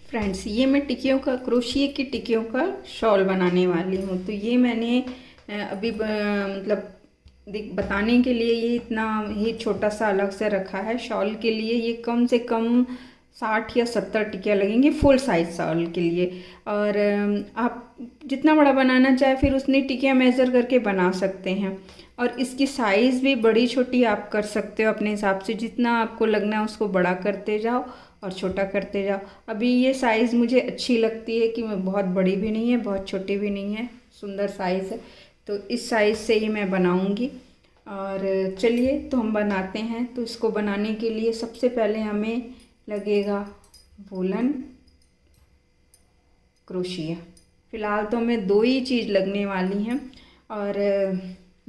Friends, ये मैं टिकियों का क्रोशिए की टिकियों का शॉल बनाने वाली हूँ। तो ये मैंने अभी मतलब बताने के लिए ये इतना ही छोटा सा अलग से रखा है। शॉल के लिए ये कम से कम 60 या 70 टिकिया लगेंगी फुल साइज शॉल के लिए। और आप जितना बड़ा बनाना चाहे फिर उतनी टिकिया मेज़र करके बना सकते हैं। और इसकी साइज़ भी बड़ी छोटी आप कर सकते हो अपने हिसाब से, जितना आपको लगना है उसको बड़ा करते जाओ और छोटा करते जाओ। अभी ये साइज़ मुझे अच्छी लगती है कि मैं बहुत बड़ी भी नहीं है बहुत छोटी भी नहीं है, सुंदर साइज़ है। तो इस साइज़ से ही मैं बनाऊंगी। और चलिए तो हम बनाते हैं। तो इसको बनाने के लिए सबसे पहले हमें लगेगा वूलन क्रोशिया। फ़िलहाल तो हमें दो ही चीज़ लगने वाली हैं। और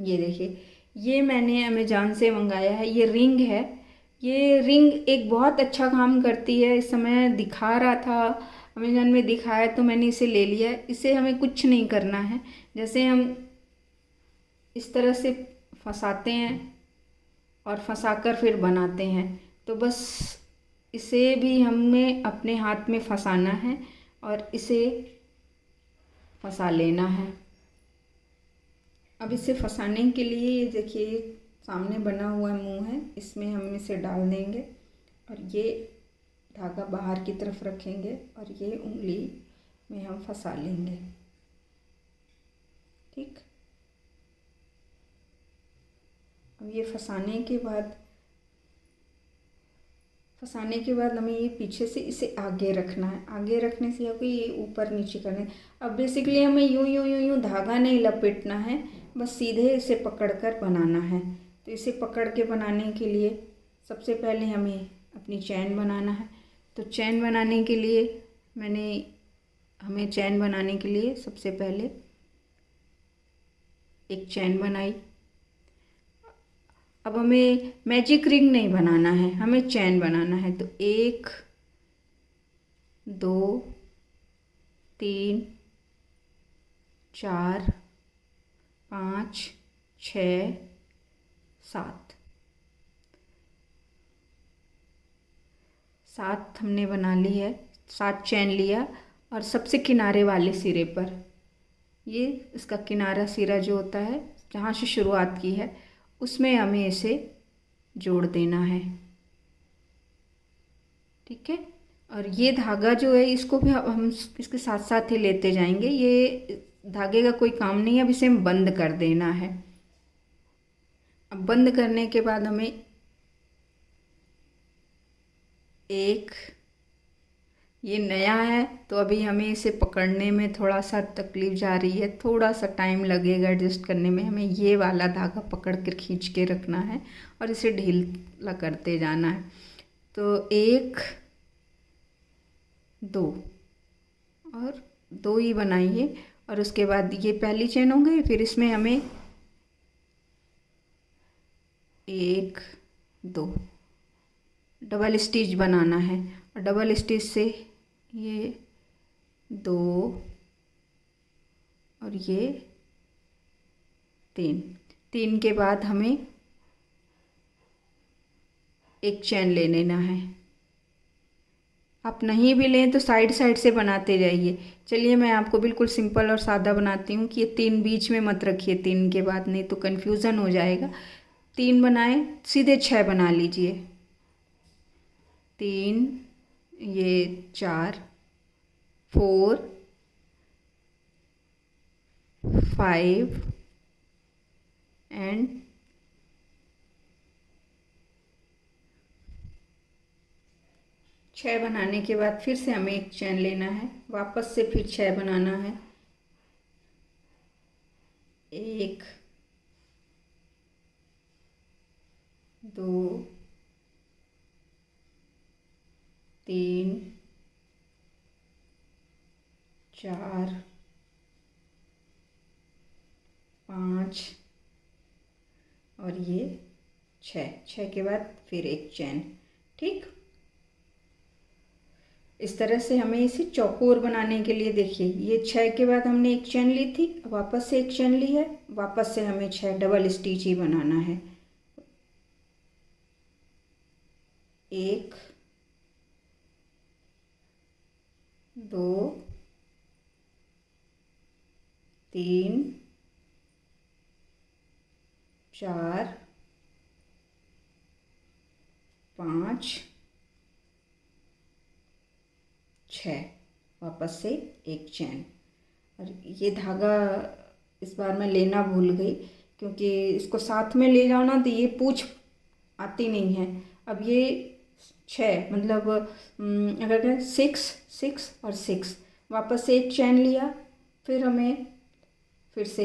ये देखिए, ये मैंने अमेज़ॉन से मंगाया है। ये रिंग है। ये रिंग एक बहुत अच्छा काम करती है। इस समय दिखा रहा था, अमेज़ॉन में दिखाया तो मैंने इसे ले लिया। इसे हमें कुछ नहीं करना है। जैसे हम इस तरह से फंसाते हैं और फंसाकर फिर बनाते हैं, तो बस इसे भी हमें अपने हाथ में फंसाना है और इसे फंसा लेना है। अब इसे फंसाने के लिए ये देखिए सामने बना हुआ मुंह है, इसमें हम इसे डाल देंगे और ये धागा बाहर की तरफ रखेंगे और ये उंगली में हम फंसा लेंगे। ठीक। अब ये फंसाने के बाद हमें ये पीछे से इसे आगे रखना है। आगे रखने से आपको ये ऊपर नीचे करना है। अब बेसिकली हमें यूं यूं यूं यूं धागा नहीं लपेटना है, बस सीधे इसे पकड़कर बनाना है। तो इसे पकड़ के बनाने के लिए सबसे पहले हमें अपनी चैन बनाना है। तो चैन बनाने के लिए हमें चैन बनाने के लिए सबसे पहले एक चैन बनाई। अब हमें मैजिक रिंग नहीं बनाना है, हमें चैन बनाना है। तो 1 2 3 4 5 6 7 हमने बना ली है। 7 चैन लिया और सबसे किनारे वाले सिरे पर, ये इसका किनारा सिरा जो होता है जहाँ से शुरुआत की है उसमें हमें इसे जोड़ देना है। ठीक है। और ये धागा जो है इसको भी हम इसके साथ साथ ही लेते जाएंगे। ये धागे का कोई काम नहीं है। अब इसे हम बंद कर देना है। अब बंद करने के बाद हमें ये नया है तो अभी हमें इसे पकड़ने में थोड़ा सा तकलीफ जा रही है, थोड़ा सा टाइम लगेगा एडजस्ट करने में। हमें ये वाला धागा पकड़ कर खींच के रखना है और इसे ढीला करते जाना है। तो 1 2 और 2 ही बनाइए। और उसके बाद ये पहली चेन हो गई। फिर इसमें हमें 1 2 डबल स्टिच बनाना है। और डबल स्टिच से ये 2 और ये 3 के बाद हमें एक चैन ले लेना है। आप नहीं भी लें तो साइड साइड से बनाते जाइए। चलिए मैं आपको बिल्कुल सिंपल और सादा बनाती हूँ कि ये 3 बीच में मत रखिए 3 के बाद, नहीं तो कन्फ्यूज़न हो जाएगा। 3 बनाए सीधे 6 बना लीजिए। 3 ये 4 4 5 एंड 6 बनाने के बाद फिर से हमें एक चैन लेना है। वापस से फिर 6 बनाना है। 1 2 3 4 5 और ये 6 के बाद फिर एक चैन। ठीक। इस तरह से हमें इसे चौकोर बनाने के लिए देखिए, ये 6 के बाद हमने एक चैन ली थी, वापस से एक चैन ली है, वापस से हमें 6 डबल स्टिच ही बनाना है। 1 2 3 4 5 6। वापस से एक चैन। और ये धागा इस बार मैं लेना भूल गई, क्योंकि इसको साथ में ले जाओ ना तो ये पूंछ आती नहीं है। अब ये 6 मतलब अगर कहें 6 6 और 6, वापस से एक चैन लिया, फिर हमें फिर से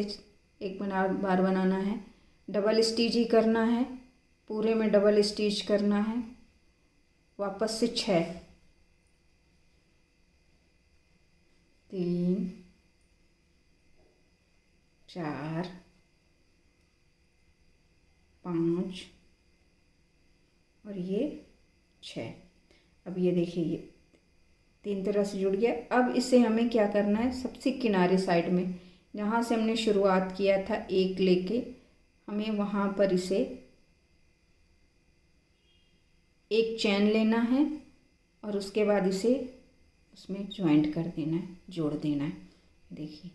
एक बार बनाना है, डबल स्टिच ही करना है, पूरे में डबल स्टिच करना है। वापस से 6 3 4 5 और ये 6। अब ये देखिए ये 3 तरह से जुड़ गया। अब इसे हमें क्या करना है, सबसे किनारे साइड में जहाँ से हमने शुरुआत किया था एक लेके, हमें वहाँ पर इसे एक चैन लेना है और उसके बाद इसे उसमें ज्वाइंट कर देना है, जोड़ देना है। देखिए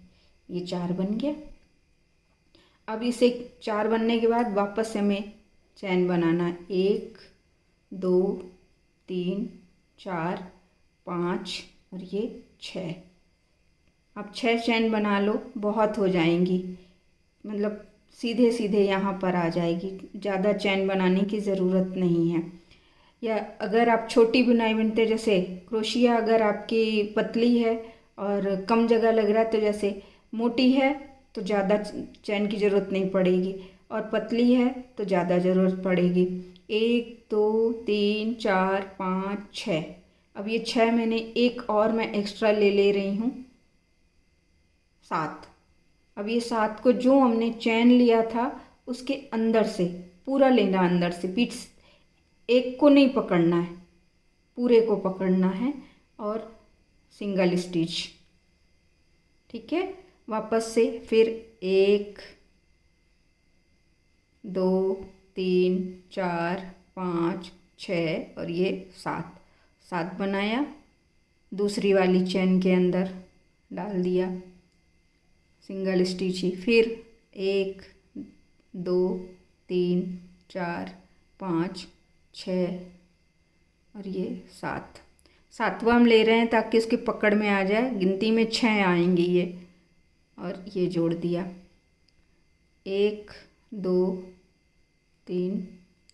ये 4 बन गया। अब इसे 4 बनने के बाद वापस से हमें चैन बनाना है, 1 2 3 4 5 और ये 6। अब 6 चैन बना लो, बहुत हो जाएंगी, मतलब सीधे सीधे यहाँ पर आ जाएगी, ज़्यादा चैन बनाने की ज़रूरत नहीं है। या अगर आप छोटी बुनाई बनते, जैसे क्रोशिया अगर आपकी पतली है और कम जगह लग रहा है, तो जैसे मोटी है तो ज़्यादा चैन की ज़रूरत नहीं पड़ेगी, और पतली है तो ज़्यादा ज़रूरत पड़ेगी। 1 2 3 4 5 6। अब ये 6 मैंने एक और मैं एक्स्ट्रा ले रही हूँ, 7। अब ये 7 को जो हमने चैन लिया था उसके अंदर से पूरा लेना, अंदर से पीठ एक को नहीं पकड़ना है, पूरे को पकड़ना है और सिंगल स्टिच। ठीक है, वापस से फिर 1 2 3 4 5 6 और ये 7 बनाया, दूसरी वाली चैन के अंदर डाल दिया, सिंगल स्टिच ही। फिर 1 2 3 4 5 6 और ये 7वां हम ले रहे हैं ताकि उसकी पकड़ में आ जाए, गिनती में 6 आएंगी ये, और ये जोड़ दिया, 1 2 3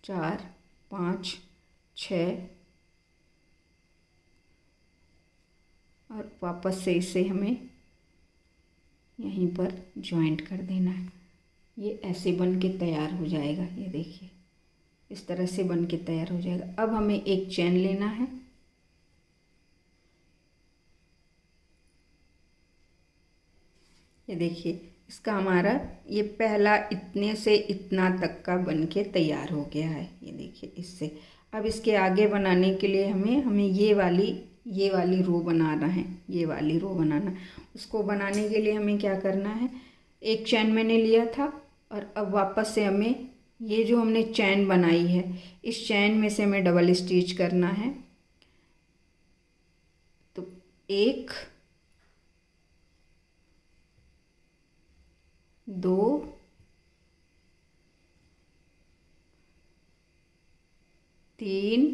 4 5 6 और वापस से इसे हमें यहीं पर ज्वाइंट कर देना है। ये ऐसे बन के तैयार हो जाएगा, ये देखिए इस तरह से बन के तैयार हो जाएगा। अब हमें एक चैन लेना है, ये देखिए इसका हमारा ये पहला इतने से इतना तक का बन के तैयार हो गया है, ये देखिए इससे। अब इसके आगे बनाने के लिए हमें ये वाली रो बनाना है, ये वाली रो बनाना है। उसको बनाने के लिए हमें क्या करना है, एक चैन मैंने लिया था और अब वापस से हमें ये जो हमने चैन बनाई है, इस चैन में से हमें डबल स्टिच करना है। तो 1 2 3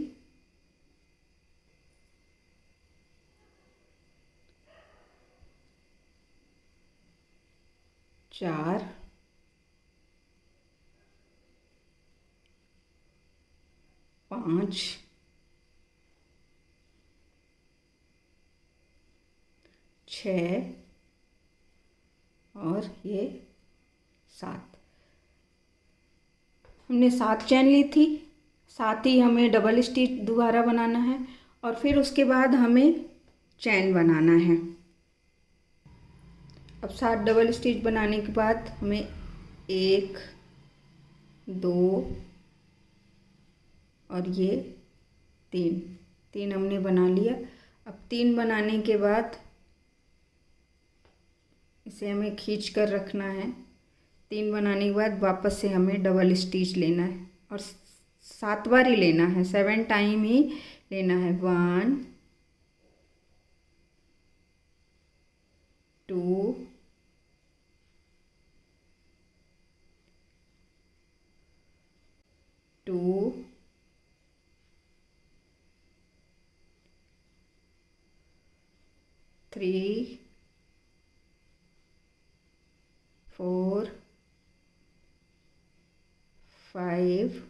4 5 6 और ये 7। हमने 7 चैन ली थी, साथ ही हमें डबल स्टिच दोबारा बनाना है और फिर उसके बाद हमें चैन बनाना है। अब 7 डबल स्टिच बनाने के बाद हमें 1 2 और ये 3 हमने बना लिया। अब 3 बनाने के बाद इसे हमें खींच कर रखना है। 3 बनाने के बाद वापस से हमें डबल स्टिच लेना है और 7 बार ही लेना है, 7 टाइम ही लेना है। 1 2 2 3 4 5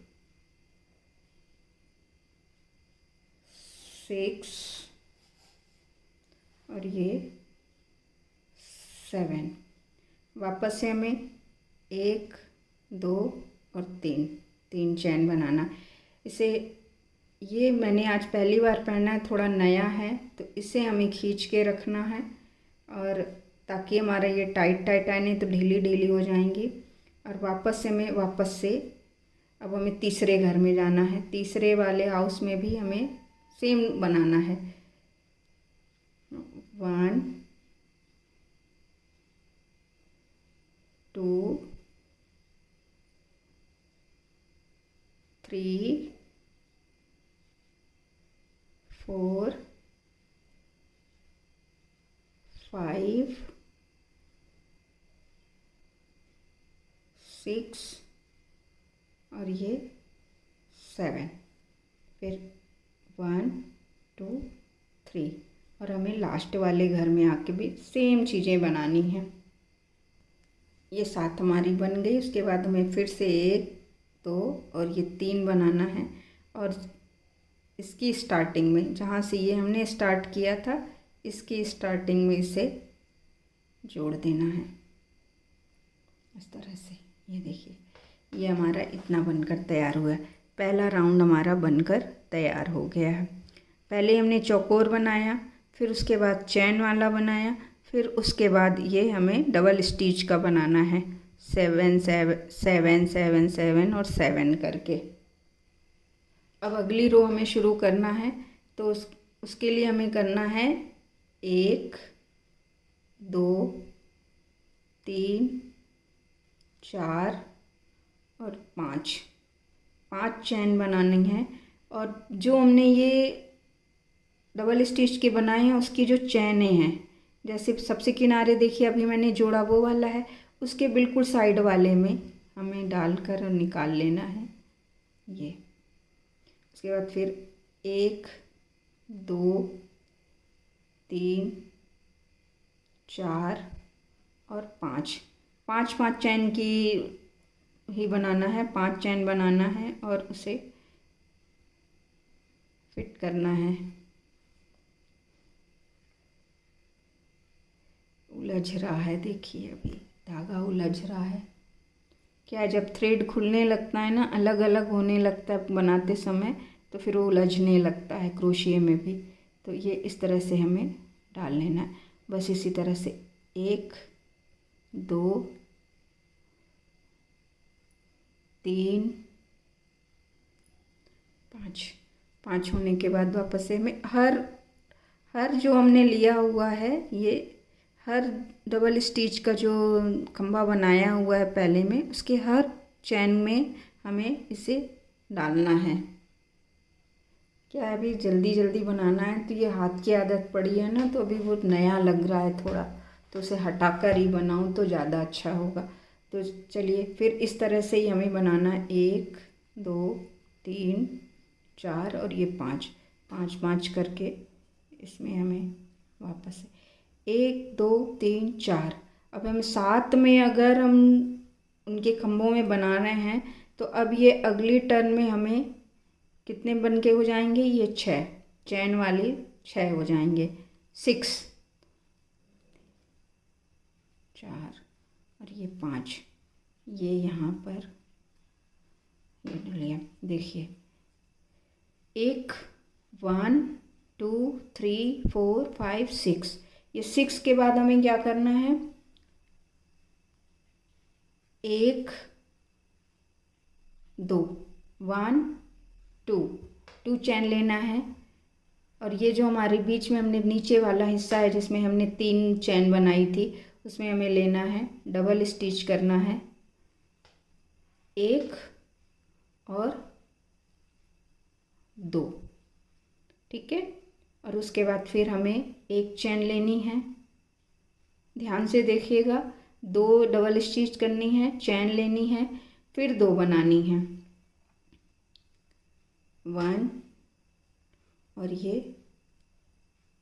6 और ये 7। वापस से हमें 1 2 और 3 चैन बनाना। इसे ये मैंने आज पहली बार पहना है, थोड़ा नया है, तो इसे हमें खींच के रखना है और ताकि हमारा ये टाइट टाइट आए, नहीं तो ढीली ढीली हो जाएंगी। और वापस से अब हमें तीसरे घर में जाना है। तीसरे वाले हाउस में भी हमें सेम बनाना है। 1 2 3 4 5 6 और ये 7। फिर 1 2 3 और हमें लास्ट वाले घर में आके भी सेम चीज़ें बनानी हैं। ये 7 हमारी बन गई। उसके बाद हमें फिर से 1 2 और ये 3 बनाना है और इसकी स्टार्टिंग में, जहाँ से ये हमने स्टार्ट किया था, इसकी स्टार्टिंग में इसे जोड़ देना है इस तरह से। ये देखिए, ये हमारा इतना बनकर तैयार हुआ है। पहला राउंड हमारा बनकर तैयार हो गया है। पहले हमने चौकोर बनाया, फिर उसके बाद चैन वाला बनाया, फिर उसके बाद ये हमें डबल स्टिच का बनाना है। 7 7 7 7 7 और 7 करके। अब अगली रो हमें शुरू करना है, तो उसके लिए हमें करना है 1 2 3 4 और 5 चैन बनानी है। और जो हमने ये डबल स्टिच के बनाए हैं उसकी जो चैनें हैं, जैसे सबसे किनारे देखिए अभी मैंने जोड़ा वो वाला है, उसके बिल्कुल साइड वाले में हमें डालकर निकाल लेना है ये। उसके बाद फिर 1 2 3 4 और 5 चैन की ही बनाना है। 5 चैन बनाना है और उसे फिट करना है। उलझ रहा है, देखिए अभी धागा उलझ रहा है। क्या है, जब थ्रेड खुलने लगता है ना, अलग अलग होने लगता है बनाते समय, तो फिर वो उलझने लगता है क्रोशिये में भी। तो ये इस तरह से हमें डाल लेना है। बस इसी तरह से 1 2 3 5 होने के बाद वापस से हमें हर जो हमने लिया हुआ है, ये हर डबल स्टिच का जो खंभा बनाया हुआ है पहले में, उसके हर चैन में हमें इसे डालना है। क्या है, अभी जल्दी जल्दी बनाना है, तो ये हाथ की आदत पड़ी है ना, तो अभी वो नया लग रहा है थोड़ा, तो उसे हटाकर ही बनाऊं तो ज़्यादा अच्छा होगा। तो चलिए फिर इस तरह से ही हमें बनाना है। 1 2 3 4 और ये 5 करके इसमें हमें वापस से 1 2 3 4। अब हम साथ में अगर हम उनके खम्भों में बना रहे हैं, तो अब ये अगली टर्न में हमें कितने बन के हो जाएंगे, ये 6 चैन वाली 6 हो जाएंगे। 6 4 और ये 5, ये यहाँ पर ये डलिया देखिए 1 2 3 4 5 6। ये 6 के बाद हमें क्या करना है, 1 2 1 2 चैन लेना है। और ये जो हमारे बीच में हमने नीचे वाला हिस्सा है जिसमें हमने 3 चैन बनाई थी, उसमें हमें लेना है, डबल स्टिच करना है 1 और 2, ठीक है। और उसके बाद फिर हमें 1 चैन लेनी है ध्यान से देखिएगा। 2 डबल स्टिच करनी है, चैन लेनी है, फिर 2 बनानी है, 1 और ये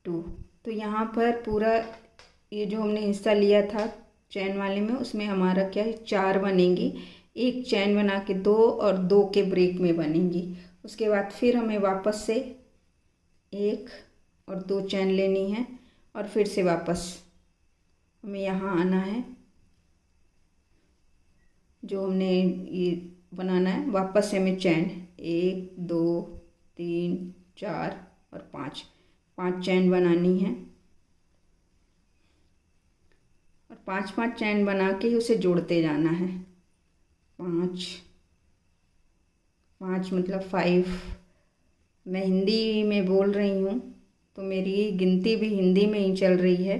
2। तो यहाँ पर पूरा ये जो हमने हिस्सा लिया था चैन वाले में, उसमें हमारा क्या है 4 बनेंगी। एक चैन बना के 2 और 2 के ब्रेक में बनेंगी। उसके बाद फिर हमें वापस से 1 और 2 चैन लेनी है और फिर से वापस हमें यहाँ आना है। जो हमने ये बनाना है वापस से हमें चैन 1 2 3 4 और 5 चैन बनानी है और 5 चैन बना के उसे जोड़ते जाना है। 5 मतलब 5। मैं हिंदी में बोल रही हूँ तो मेरी गिनती भी हिंदी में ही चल रही है।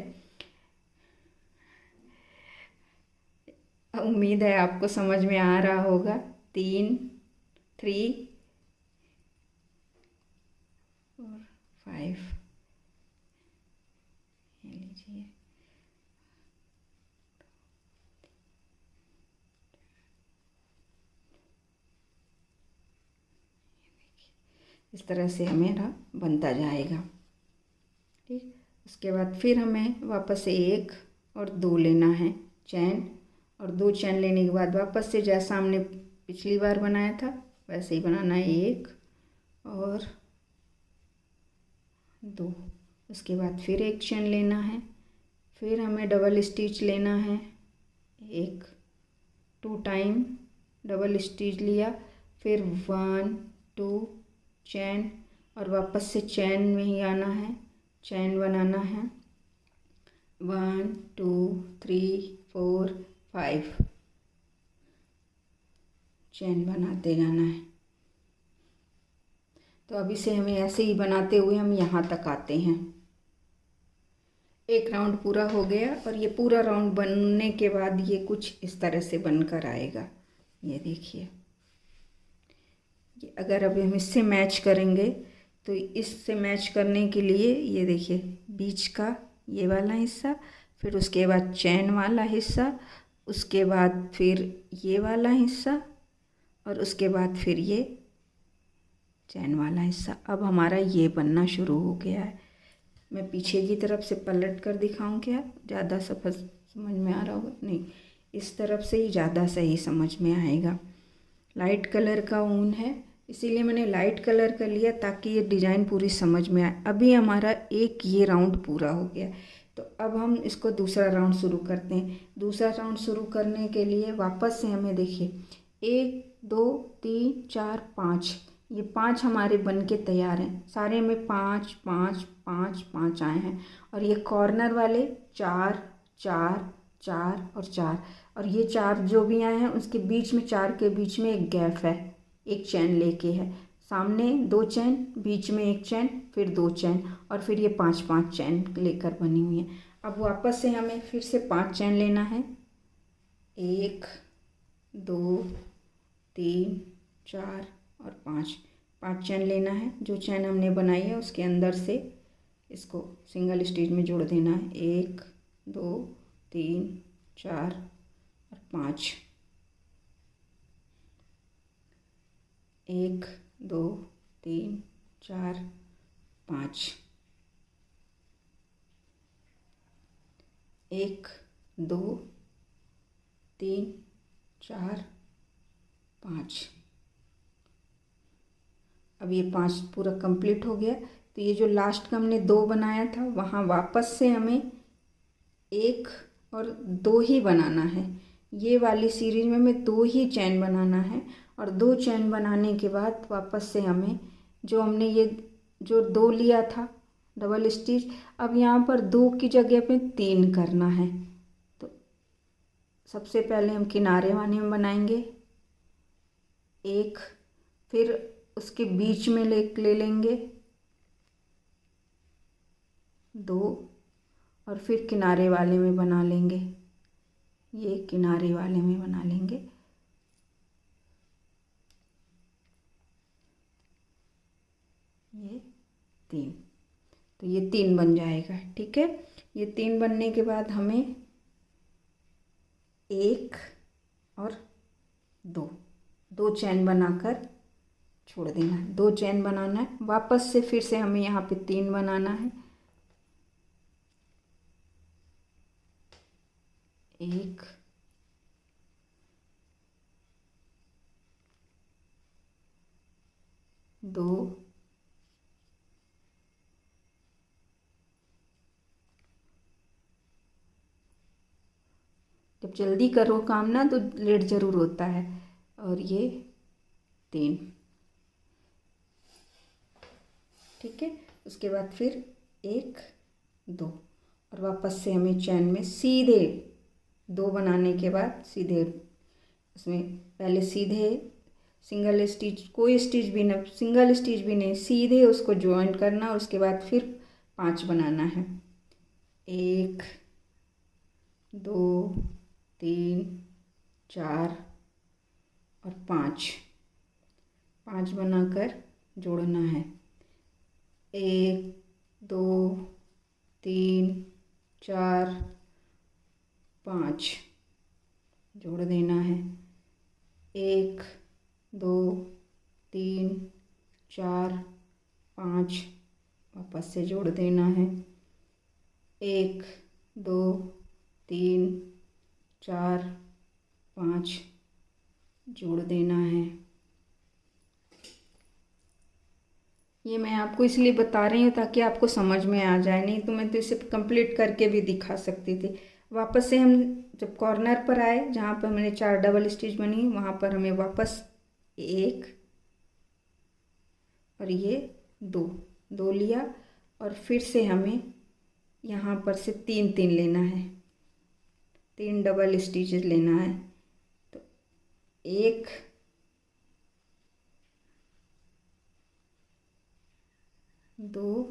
उम्मीद है आपको समझ में आ रहा होगा। 3 3 और 5 लीजिए। इस तरह से हमें बनता जाएगा। ठीक, उसके बाद फिर हमें वापस से 1 और 2 लेना है चैन, और 2 चैन लेने के बाद वापस से जैसा हमने पिछली बार बनाया था वैसे ही बनाना है, 1 और 2। उसके बाद फिर 1 चैन लेना है, फिर हमें डबल स्टिच लेना है, 1 2 टाइम डबल स्टिच लिया, फिर 1 2 चैन और वापस से चैन में ही आना है, चैन बनाना है, 1 2 3 4 5 चैन बनाते जाना है। तो अब इसे हमें ऐसे ही बनाते हुए हम यहाँ तक आते हैं। एक राउंड पूरा हो गया और ये पूरा राउंड बनने के बाद ये कुछ इस तरह से बनकर आएगा। ये देखिए, ये अगर अभी हम इससे मैच करेंगे तो इससे मैच करने के लिए ये देखिए बीच का ये वाला हिस्सा, फिर उसके बाद चैन वाला हिस्सा, उसके बाद फिर ये वाला हिस्सा और उसके बाद फिर ये चैन वाला हिस्सा। अब हमारा ये बनना शुरू हो गया है। मैं पीछे की तरफ से पलट कर दिखाऊं क्या? ज़्यादा समझ में आ रहा होगा? नहीं, इस तरफ से ही ज़्यादा सही समझ में आएगा। लाइट कलर का ऊन है इसीलिए मैंने लाइट कलर का लिया ताकि ये डिज़ाइन पूरी समझ में आए। अभी हमारा एक ये राउंड पूरा हो गया, तो अब हम इसको दूसरा राउंड शुरू करते हैं। दूसरा राउंड शुरू करने के लिए वापस से हमें देखिए 1 2 3 4 5, ये 5 हमारे बन के तैयार हैं। सारे में 5 5 5 5 आए हैं और ये कॉर्नर वाले 4 4 4 और 4, और ये 4 जो भी आए हैं उसके बीच में 4 के बीच में एक गैप है, एक चैन लेके है। सामने 2 चैन, बीच में 1 चैन, फिर 2 चैन और फिर ये 5 5 चैन लेकर बनी हुई है। अब वापस से हमें फिर से 5 चैन लेना है, 1 2 3 4 और 5 चैन लेना है। जो चैन हमने बनाई है उसके अंदर से इसको सिंगल स्टिच में जोड़ देना है, 1 2 3 4 और 5, 1 2 3 4 5, 1 2 3 4 5। अब ये 5 पूरा कंप्लीट हो गया। तो ये जो लास्ट का हमने 2 बनाया था वहाँ वापस से हमें 1 और 2 ही बनाना है। ये वाली सीरीज में हमें 2 ही चैन बनाना है और 2 चैन बनाने के बाद वापस से हमें जो हमने ये जो 2 लिया था डबल स्टिच, अब यहाँ पर 2 की जगह पे 3 करना है। तो सबसे पहले हम किनारे वाले में बनाएंगे 1, फिर उसके बीच में ले लेंगे 2 और फिर किनारे वाले में बना लेंगे, ये किनारे वाले में बना लेंगे, ये 3। तो ये 3 बन जाएगा। ठीक है, ये 3 बनने के बाद हमें 1 और 2 चैन बनाकर छोड़ देना है। 2 चैन बनाना है, वापस से फिर से हमें यहाँ पे 3 बनाना है। 1 2 जब जल्दी करो काम ना तो लेट ज़रूर होता है। और ये 3, ठीक है। उसके बाद फिर 1 2 और वापस से हमें चैन में सीधे 2 बनाने के बाद सीधे उसमें पहले सीधे सिंगल स्टिच, कोई स्टिच भी ना, सिंगल स्टिच भी नहीं, सीधे उसको ज्वाइन करना और उसके बाद फिर 5 बनाना है। 1 2 3 4 और 5 बनाकर जोड़ना है। 1 2 3 4 5 जोड़ देना है। 1 2 3 4 5 वापस से जोड़ देना है। 1 2 3 4 5 जोड़ देना है। ये मैं आपको इसलिए बता रही हूँ ताकि आपको समझ में आ जाए, नहीं तो मैं तो इसे कंप्लीट करके भी दिखा सकती थी। वापस से हम जब कॉर्नर पर आए, जहाँ पर मैंने 4 डबल स्टिच बनी, वहाँ पर हमें वापस 1 और ये 2 लिया और फिर से हमें यहाँ पर से 3 लेना है, 3 डबल स्टिचेस लेना है। तो 1 2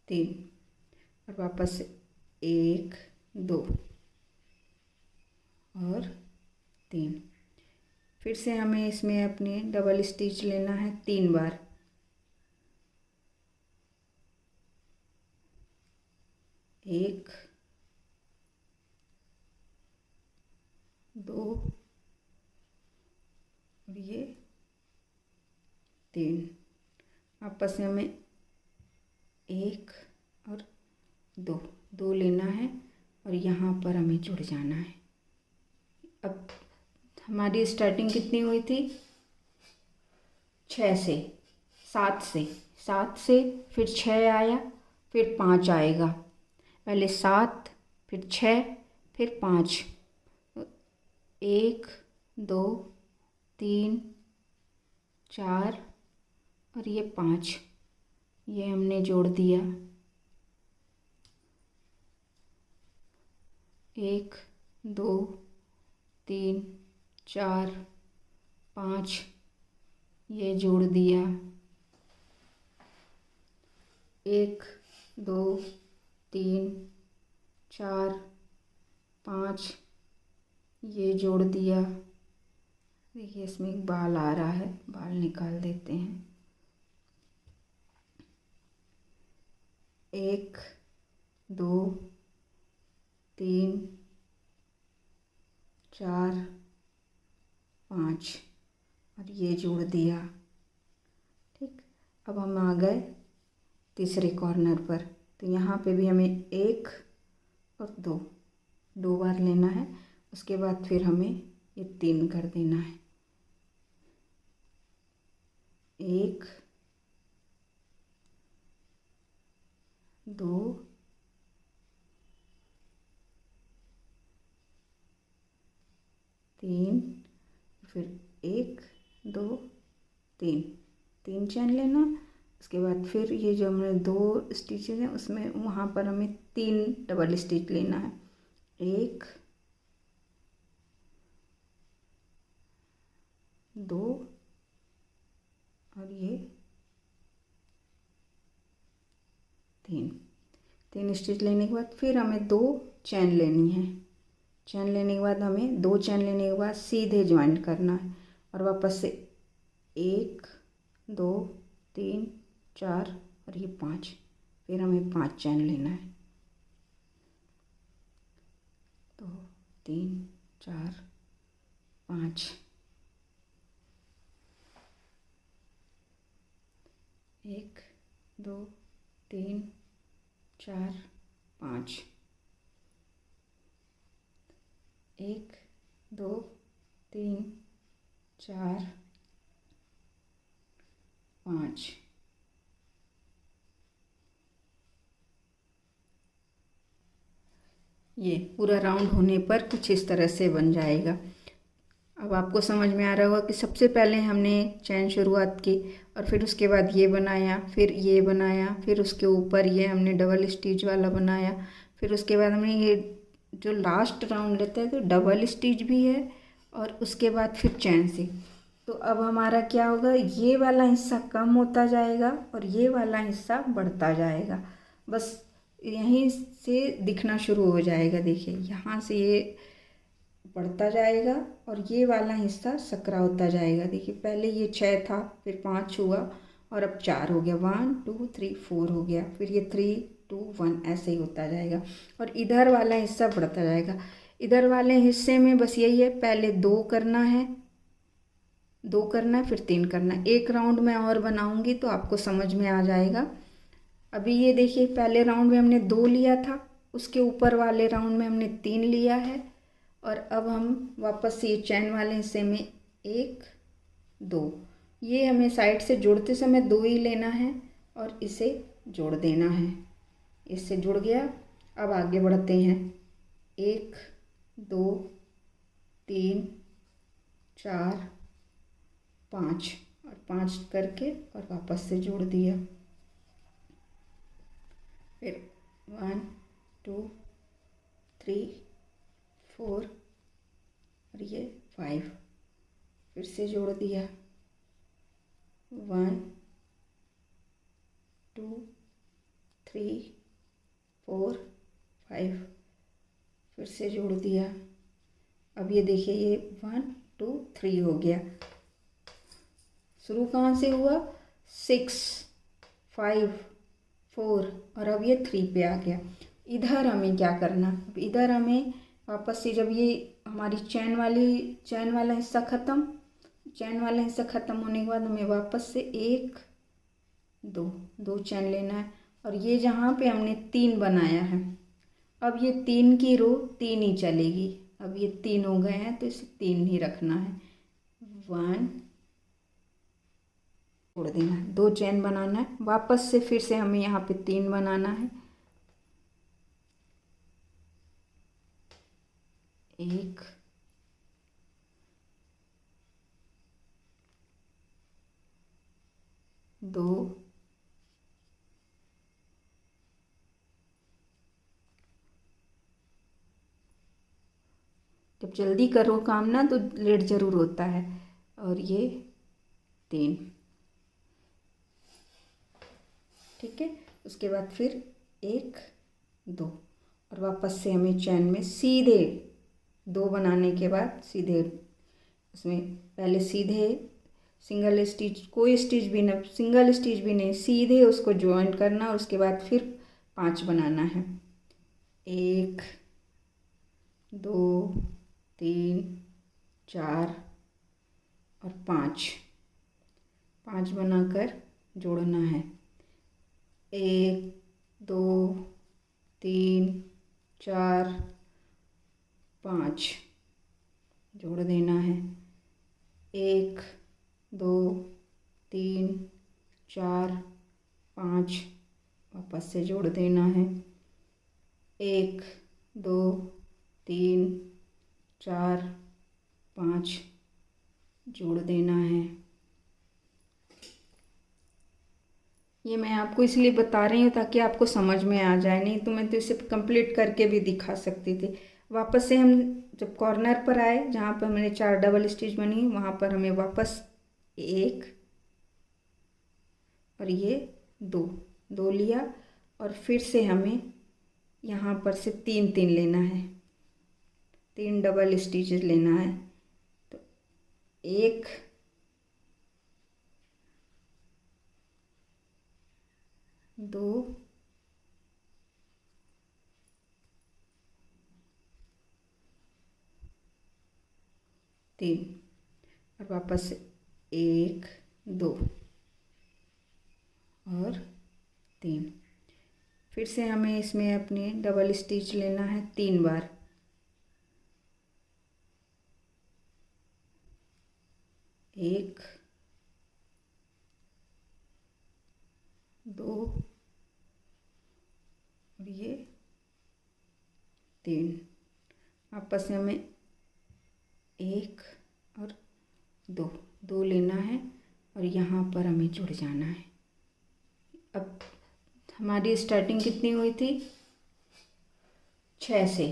3 और वापस से 1 2 और 3। फिर से हमें इसमें अपने डबल स्टिच लेना है 3 बार। 1 2 और ये 3। वापस से हमें 1 और 2 लेना है और यहाँ पर हमें जुड़ जाना है। अब हमारी स्टार्टिंग कितनी हुई थी? 6 से 7 से 7 से फिर 6 आया, फिर 5 आएगा। पहले 7 फिर 6 फिर 5, 1 2 3 4 और ये 5, ये हमने जोड़ दिया। 1 2 3 4 5 ये जोड़ दिया। 1 2 3 4 5 ये जोड़ दिया। देखिए इसमें एक बाल आ रहा है, बाल निकाल देते हैं। 1 2 3 4 5 और ये जोड़ दिया। ठीक, अब हम आ गए तीसरे कॉर्नर पर। तो यहाँ पे भी हमें 1 और 2 बार लेना है। उसके बाद फिर हमें ये 3 कर देना है। 1 2 3 फिर 1 2 3 चैन लेना। उसके बाद फिर ये जो हमने 2 स्टिचेज हैं उसमें वहाँ पर हमें 3 डबल स्टिच लेना है। 1 2 और ये 3 स्टिच लेने के बाद फिर हमें 2 चैन लेनी है। चैन लेने के बाद हमें 2 चैन लेने के बाद सीधे ज्वाइन करना है और वापस से 1 2 3 4 और ये 5, फिर हमें 5 चैन लेना है। 2 3 4 5, 1 2 3 4 5, 1 2 3 4 5। ये पूरा राउंड होने पर कुछ इस तरह से बन जाएगा। अब आपको समझ में आ रहा होगा कि सबसे पहले हमने चैन शुरुआत की और फिर उसके बाद ये बनाया, फिर ये बनाया, फिर उसके ऊपर ये हमने डबल स्टिच वाला बनाया, फिर उसके बाद हमने ये जो लास्ट राउंड लेते हैं तो डबल स्टिच भी है और उसके बाद फिर चैन से। तो अब हमारा क्या होगा, ये वाला हिस्सा कम होता जाएगा और ये वाला हिस्सा बढ़ता जाएगा। बस यहीं से दिखना शुरू हो जाएगा। देखिए यहाँ से ये बढ़ता जाएगा और ये वाला हिस्सा सकरा होता जाएगा। देखिए पहले ये 6 था, फिर 5 हुआ और अब 4 हो गया। 1 2 3 4 हो गया, फिर ये 3 2 1 ऐसे ही होता जाएगा और इधर वाला हिस्सा बढ़ता जाएगा। इधर वाले हिस्से में बस यही है, पहले 2 करना है, 2 करना है, फिर 3 करना है। एक राउंड में और बनाऊंगी तो आपको समझ में आ जाएगा। अभी ये देखिए पहले राउंड में हमने 2 लिया था, उसके ऊपर वाले राउंड में हमने 3 लिया है और अब हम वापस से ये चैन वाले हिस्से में 1 2, ये हमें साइड से जोड़ते समय 2 ही लेना है और इसे जोड़ देना है। इससे जुड़ गया। अब आगे बढ़ते हैं। 1 2 3 4 5 और 5 करके और वापस से जोड़ दिया। फिर 1 2 3 4 और ये 5, फिर से जोड़ दिया। 1 2 3 4 5, फिर से जोड़ दिया। अब ये देखिए ये 1 2 3 हो गया। शुरू कहाँ से हुआ, 6 5 4 और अब ये 3 पे आ गया। इधर हमें क्या करना, अब इधर हमें वापस से जब ये हमारी चैन वाला हिस्सा ख़त्म, चैन वाला हिस्सा ख़त्म होने के बाद हमें वापस से 1 2 चैन लेना है और ये जहाँ पे हमने 3 बनाया है, अब ये 3 की रो 3 ही चलेगी। अब ये 3 हो गए हैं तो इसे 3 ही रखना है। 1 छोड़ देना है, 2 चैन बनाना है, वापस से फिर से हमें यहाँ पे 3 बनाना है। 1 2 जब जल्दी करो काम ना तो लेट ज़रूर होता है। और ये 3, ठीक है। उसके बाद फिर 1 2 और वापस से हमें चैन में सीधे 2 बनाने के बाद सीधे उसमें पहले सीधे सिंगल स्टिच, कोई स्टिच भी ना, सिंगल स्टिच भी नहीं, सीधे उसको ज्वाइन करना और उसके बाद फिर 5 बनाना है। 1 2 3 4 और 5 बनाकर जोड़ना है। 1 2 3 4 5 जोड़ देना है। 1 2 3 4 5 वापस से जोड़ देना है। 1 2 3 4 5 जोड़ देना है। ये मैं आपको इसलिए बता रही हूँ ताकि आपको समझ में आ जाए, नहीं तो मैं तो इसे कंप्लीट करके भी दिखा सकती थी। वापस से हम जब कॉर्नर पर आए जहाँ पर मैंने 4 डबल स्टिच बनी, वहाँ पर हमें वापस 1 और ये 2 लिया और फिर से हमें यहाँ पर से 3 लेना है, 3 डबल स्टिचेस लेना है। तो 1 2 3 और वापस से 1 2 और 3। फिर से हमें इसमें अपने डबल स्टिच लेना है 3 बार। 1 2 और ये 3। वापस से हमें 1 और 2 लेना है और यहाँ पर हमें जुड़ जाना है। अब हमारी स्टार्टिंग कितनी हुई थी? 6 से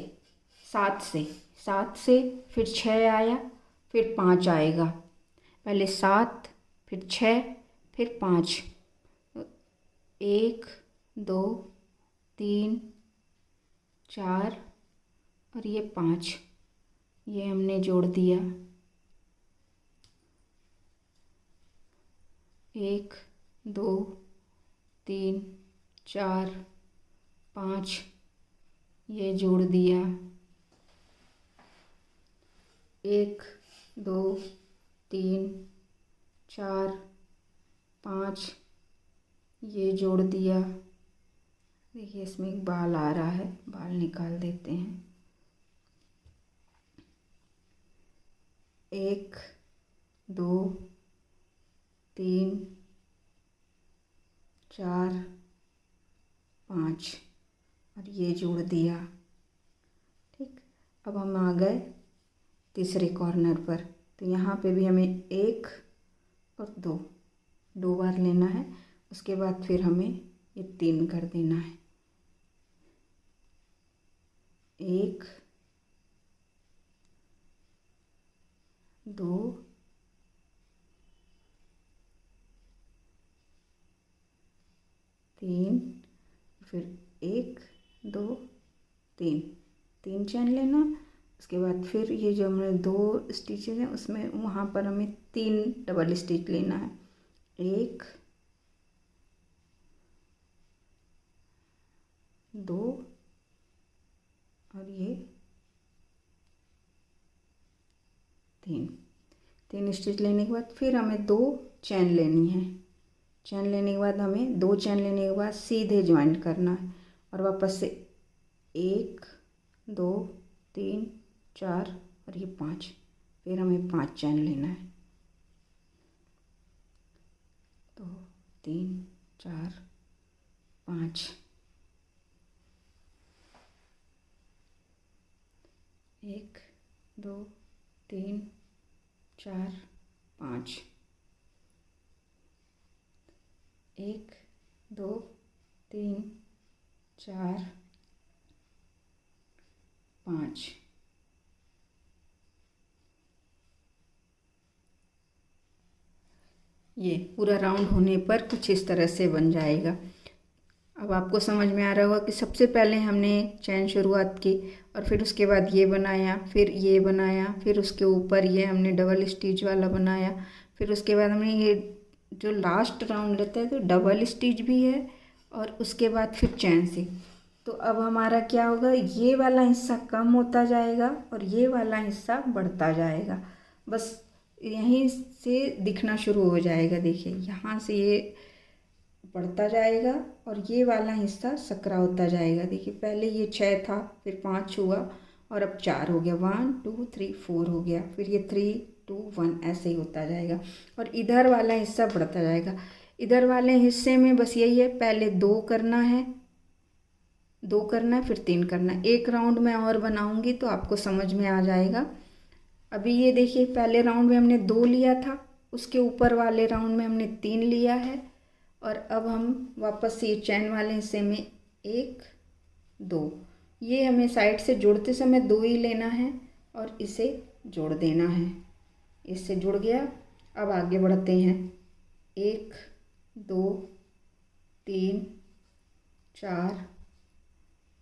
7 से फिर 6 आया, फिर 5 आएगा। पहले 7 फिर 6 फिर 5। 1 2 3 4 और ये 5, ये हमने जोड़ दिया। 1 2 3 4 5 ये जोड़ दिया। 1 2 3 4 5 ये जोड़ दिया। देखिए इसमें एक बाल आ रहा है, बाल निकाल देते हैं। 1 2 3 4 5 और ये जोड़ दिया। ठीक, अब हम आ गए तीसरे कॉर्नर पर। तो यहाँ पे भी हमें 1 और 2 बार लेना है। उसके बाद फिर हमें ये 3 कर देना है। 1 2 3 फिर 1 2 3 चैन लेना। उसके बाद फिर ये जो हमने 2 स्टिचेज हैं उसमें वहाँ पर हमें 3 डबल स्टिच लेना है। 1 2 और ये 3 स्टिच लेने के बाद फिर हमें 2 चैन लेनी है। चैन लेने के बाद हमें 2 चैन लेने के बाद सीधे ज्वाइंट करना है और वापस से 1 2 3 4 और ये 5। फिर हमें 5 चैन लेना है। 2 3 4 5। 1 2 3 4 5। 1 2 3 4 5। ये पूरा राउंड होने पर कुछ इस तरह से बन जाएगा। अब आपको समझ में आ रहा होगा कि सबसे पहले हमने चैन शुरुआत की और फिर उसके बाद ये बनाया, फिर ये बनाया, फिर उसके ऊपर ये हमने डबल स्टिच वाला बनाया, फिर उसके बाद हमने ये जो लास्ट राउंड रहता है तो डबल स्टिच भी है और उसके बाद फिर चैन से। तो अब हमारा क्या होगा, ये वाला हिस्सा कम होता जाएगा और ये वाला हिस्सा बढ़ता जाएगा। बस यहीं से दिखना शुरू हो जाएगा। देखिए यहाँ से ये बढ़ता जाएगा और ये वाला हिस्सा सकरा होता जाएगा। देखिए पहले ये 6 था, फिर 5 हुआ और अब 4 हो गया। 1 2 3 4 हो गया, फिर ये 3 2 1 ऐसे ही होता जाएगा और इधर वाला हिस्सा बढ़ता जाएगा। इधर वाले हिस्से में बस यही है, पहले 2 करना है, 2 करना है, फिर 3 करना है। एक राउंड मैं और बनाऊंगी तो आपको समझ में आ जाएगा। अभी ये देखिए पहले राउंड में हमने 2 लिया था, उसके ऊपर वाले राउंड में हमने 3 लिया है और अब हम वापस से ये चैन वाले हिस्से में 1 2, ये हमें साइड से जोड़ते समय 2 ही लेना है और इसे जोड़ देना है। इससे जुड़ गया। अब आगे बढ़ते हैं। 1 2 3 4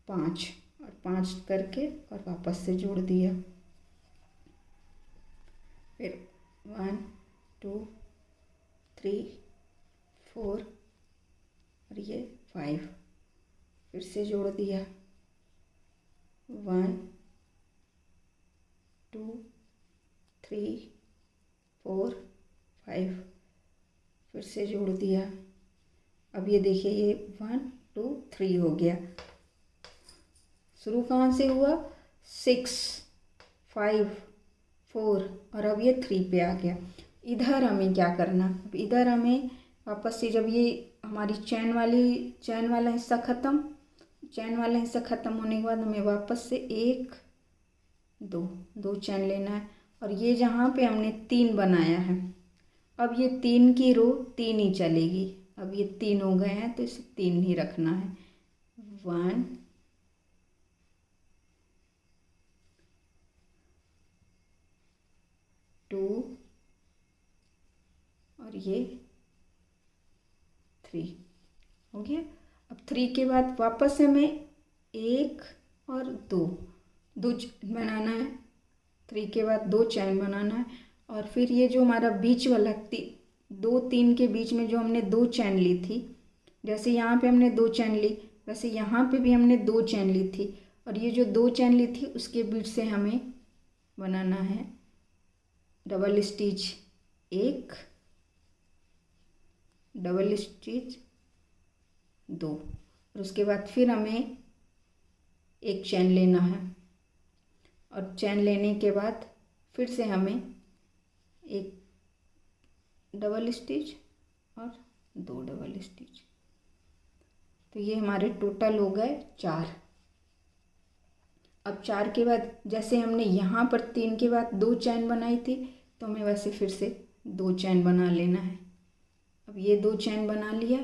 5 और 5 करके और वापस से जोड़ दिया। फिर 1 2 3 4 और ये 5, फिर से जोड़ दिया 1 2 3 4 5, फिर से जोड़ दिया। अब ये देखिए ये 1 2 3 हो गया। शुरू कहाँ से हुआ? 6 5 4 और अब ये 3 पे आ गया। इधर हमें क्या करना? अब इधर हमें वापस से जब ये हमारी चैन वाला हिस्सा ख़त्म, चैन वाला हिस्सा ख़त्म होने के बाद हमें वापस से 1 2 चैन लेना है। और ये जहाँ पे हमने 3 बनाया है, अब ये 3 की रो 3 ही चलेगी। अब ये 3 हो गए हैं तो इसे 3 ही रखना है। 1 2 और ये 3 हो गया। अब 3 के बाद वापस से हमें 1 और 2 बनाना है। 3 के बाद 2 चैन बनाना है। और फिर ये जो हमारा बीच वाला 2 3 के बीच में जो हमने 2 चैन ली थी, जैसे यहाँ पे हमने 2 चैन ली, वैसे यहाँ पे भी हमने 2 चैन ली थी। और ये जो 2 चैन ली थी उसके बीच से हमें बनाना है डबल स्टिच 1, डबल स्टिच 2, और उसके बाद फिर हमें 1 चैन लेना है। और चैन लेने के बाद फिर से हमें 1 डबल स्टिच और 2 डबल स्टिच। तो ये हमारे टोटल हो गए 4। अब 4 के बाद जैसे हमने यहाँ पर 3 के बाद 2 चैन बनाई थी, तो हमें वैसे फिर से 2 चैन बना लेना है। अब ये 2 चैन बना लिया।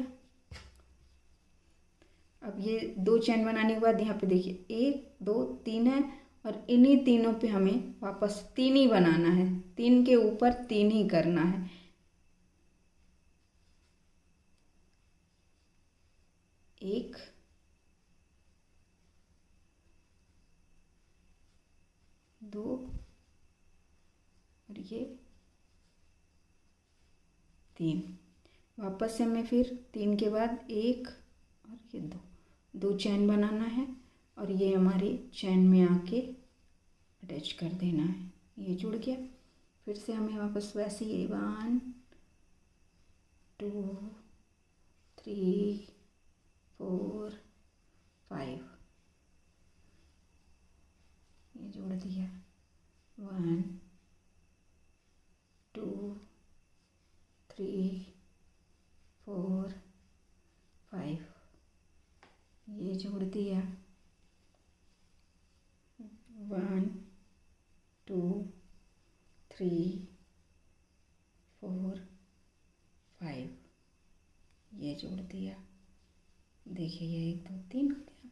अब ये 2 चैन बनाने के बाद यहाँ पे देखिए 1 2 3 है, और इन्हीं तीनों पे हमें वापस 3 ही बनाना है। 3 के ऊपर 3 ही करना है। 1 2 और ये 3। वापस से हमें फिर 3 के बाद 1 और ये 2 चैन बनाना है, और ये हमारी चैन में आके अटैच कर देना है। ये जुड़ गया। फिर से हमें वापस वैसे ही 1 2 3 4 5 ये जोड़ दिया। 1 2 3 4 5 ये जोड़ दिया। 1 2 3 4 5 ये जोड़ दिया। देखिए ये 1 2 3 हो गया।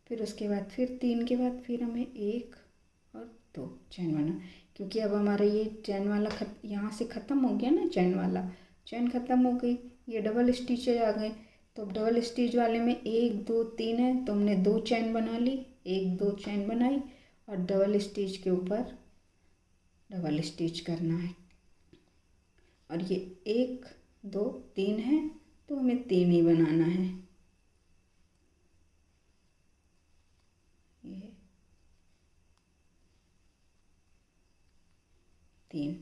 फिर उसके बाद फिर 3 के बाद फिर हमें 1 और 2 चैन बना, क्योंकि अब हमारा ये चैन वाला यहाँ से ख़त्म हो गया ना। चैन ख़त्म हो गई, ये डबल स्टिच आ गए। तो अब डबल स्टिच वाले में 1 2 3 है, तो हमने 2 चैन बना ली, 1 2 चैन बनाई, और डबल स्टिच के ऊपर डबल स्टिच करना है। और ये 1 2 3 है, तो हमें 3 ही बनाना है। ये 3।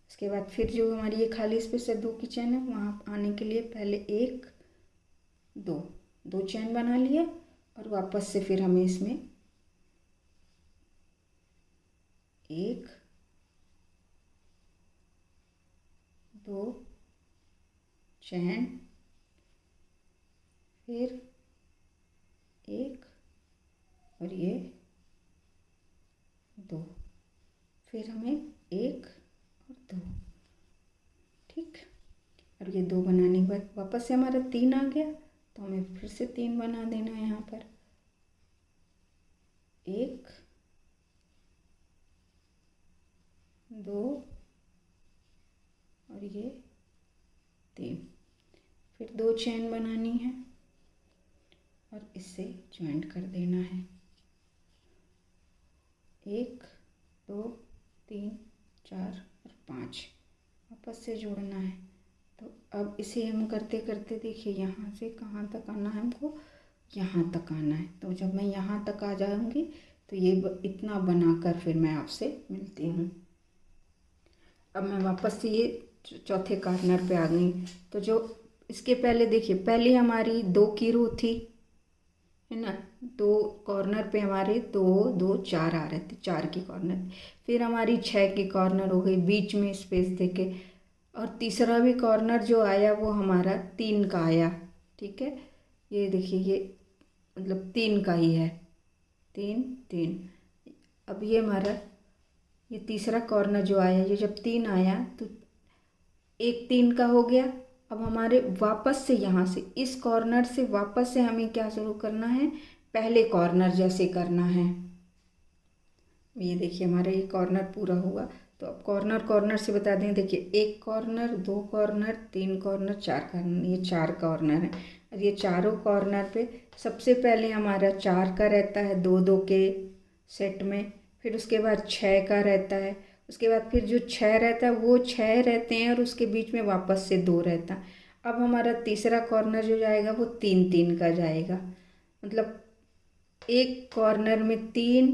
उसके बाद फिर जो हमारी ये खाली स्पेस है 2 की चैन है, वहाँ आने के लिए पहले 1 2 चैन बना लिया, और वापस से फिर हमें इसमें 1 2 चैन, फिर 1 और ये 2, फिर हमें 1 और 2। ठीक। और ये 2 बनाने के बाद वापस से हमारा 3 आ गया, तो हमें फिर से 3 बना देना है यहाँ पर। 1 2 और ये 3, फिर 2 चैन बनानी है और इससे ज्वाइंट कर देना है। 1 2 3 4 और 5 वापस से जोड़ना है। तो अब इसे हम करते करते देखिए यहाँ से कहाँ तक आना है हमको, यहाँ तक आना है। तो जब मैं यहाँ तक आ जाऊँगी तो ये इतना बनाकर फिर मैं आपसे मिलती हूँ। अब मैं वापस से ये चौथे कॉर्नर पे आ गई। तो जो इसके पहले देखिए, पहले हमारी 2 की रो थी, है ना, 2 कॉर्नर पे हमारे 2 2 4 आ रहे थे, 4 की कॉर्नर। फिर हमारी 6 की कॉर्नर हो गई बीच में स्पेस देके, और तीसरा भी कॉर्नर जो आया वो हमारा 3 का आया। ठीक है, ये देखिए ये मतलब 3 का ही है, 3 3। अब ये हमारा ये तीसरा कॉर्नर जो आया, ये जब 3 आया तो एक 3 का हो गया। अब हमारे वापस से यहाँ से इस कॉर्नर से वापस से हमें क्या शुरू करना है, पहले कॉर्नर जैसे करना है। ये देखिए हमारा ये कॉर्नर पूरा हुआ। तो अब कॉर्नर कॉर्नर से बता दें, देखिए 1 कॉर्नर, 2 कॉर्नर, 3 कॉर्नर, 4 कॉर्नर, ये 4 कॉर्नर है। और ये चारों कॉर्नर पे सबसे पहले हमारा 4 का रहता है 2 2 के सेट में, फिर उसके बाद 6 का रहता है, उसके बाद फिर जो 6 रहता है वो 6 रहते हैं और उसके बीच में वापस से 2 रहता है। अब हमारा तीसरा कॉर्नर जो जाएगा वो 3 3 का जाएगा, मतलब एक कॉर्नर में 3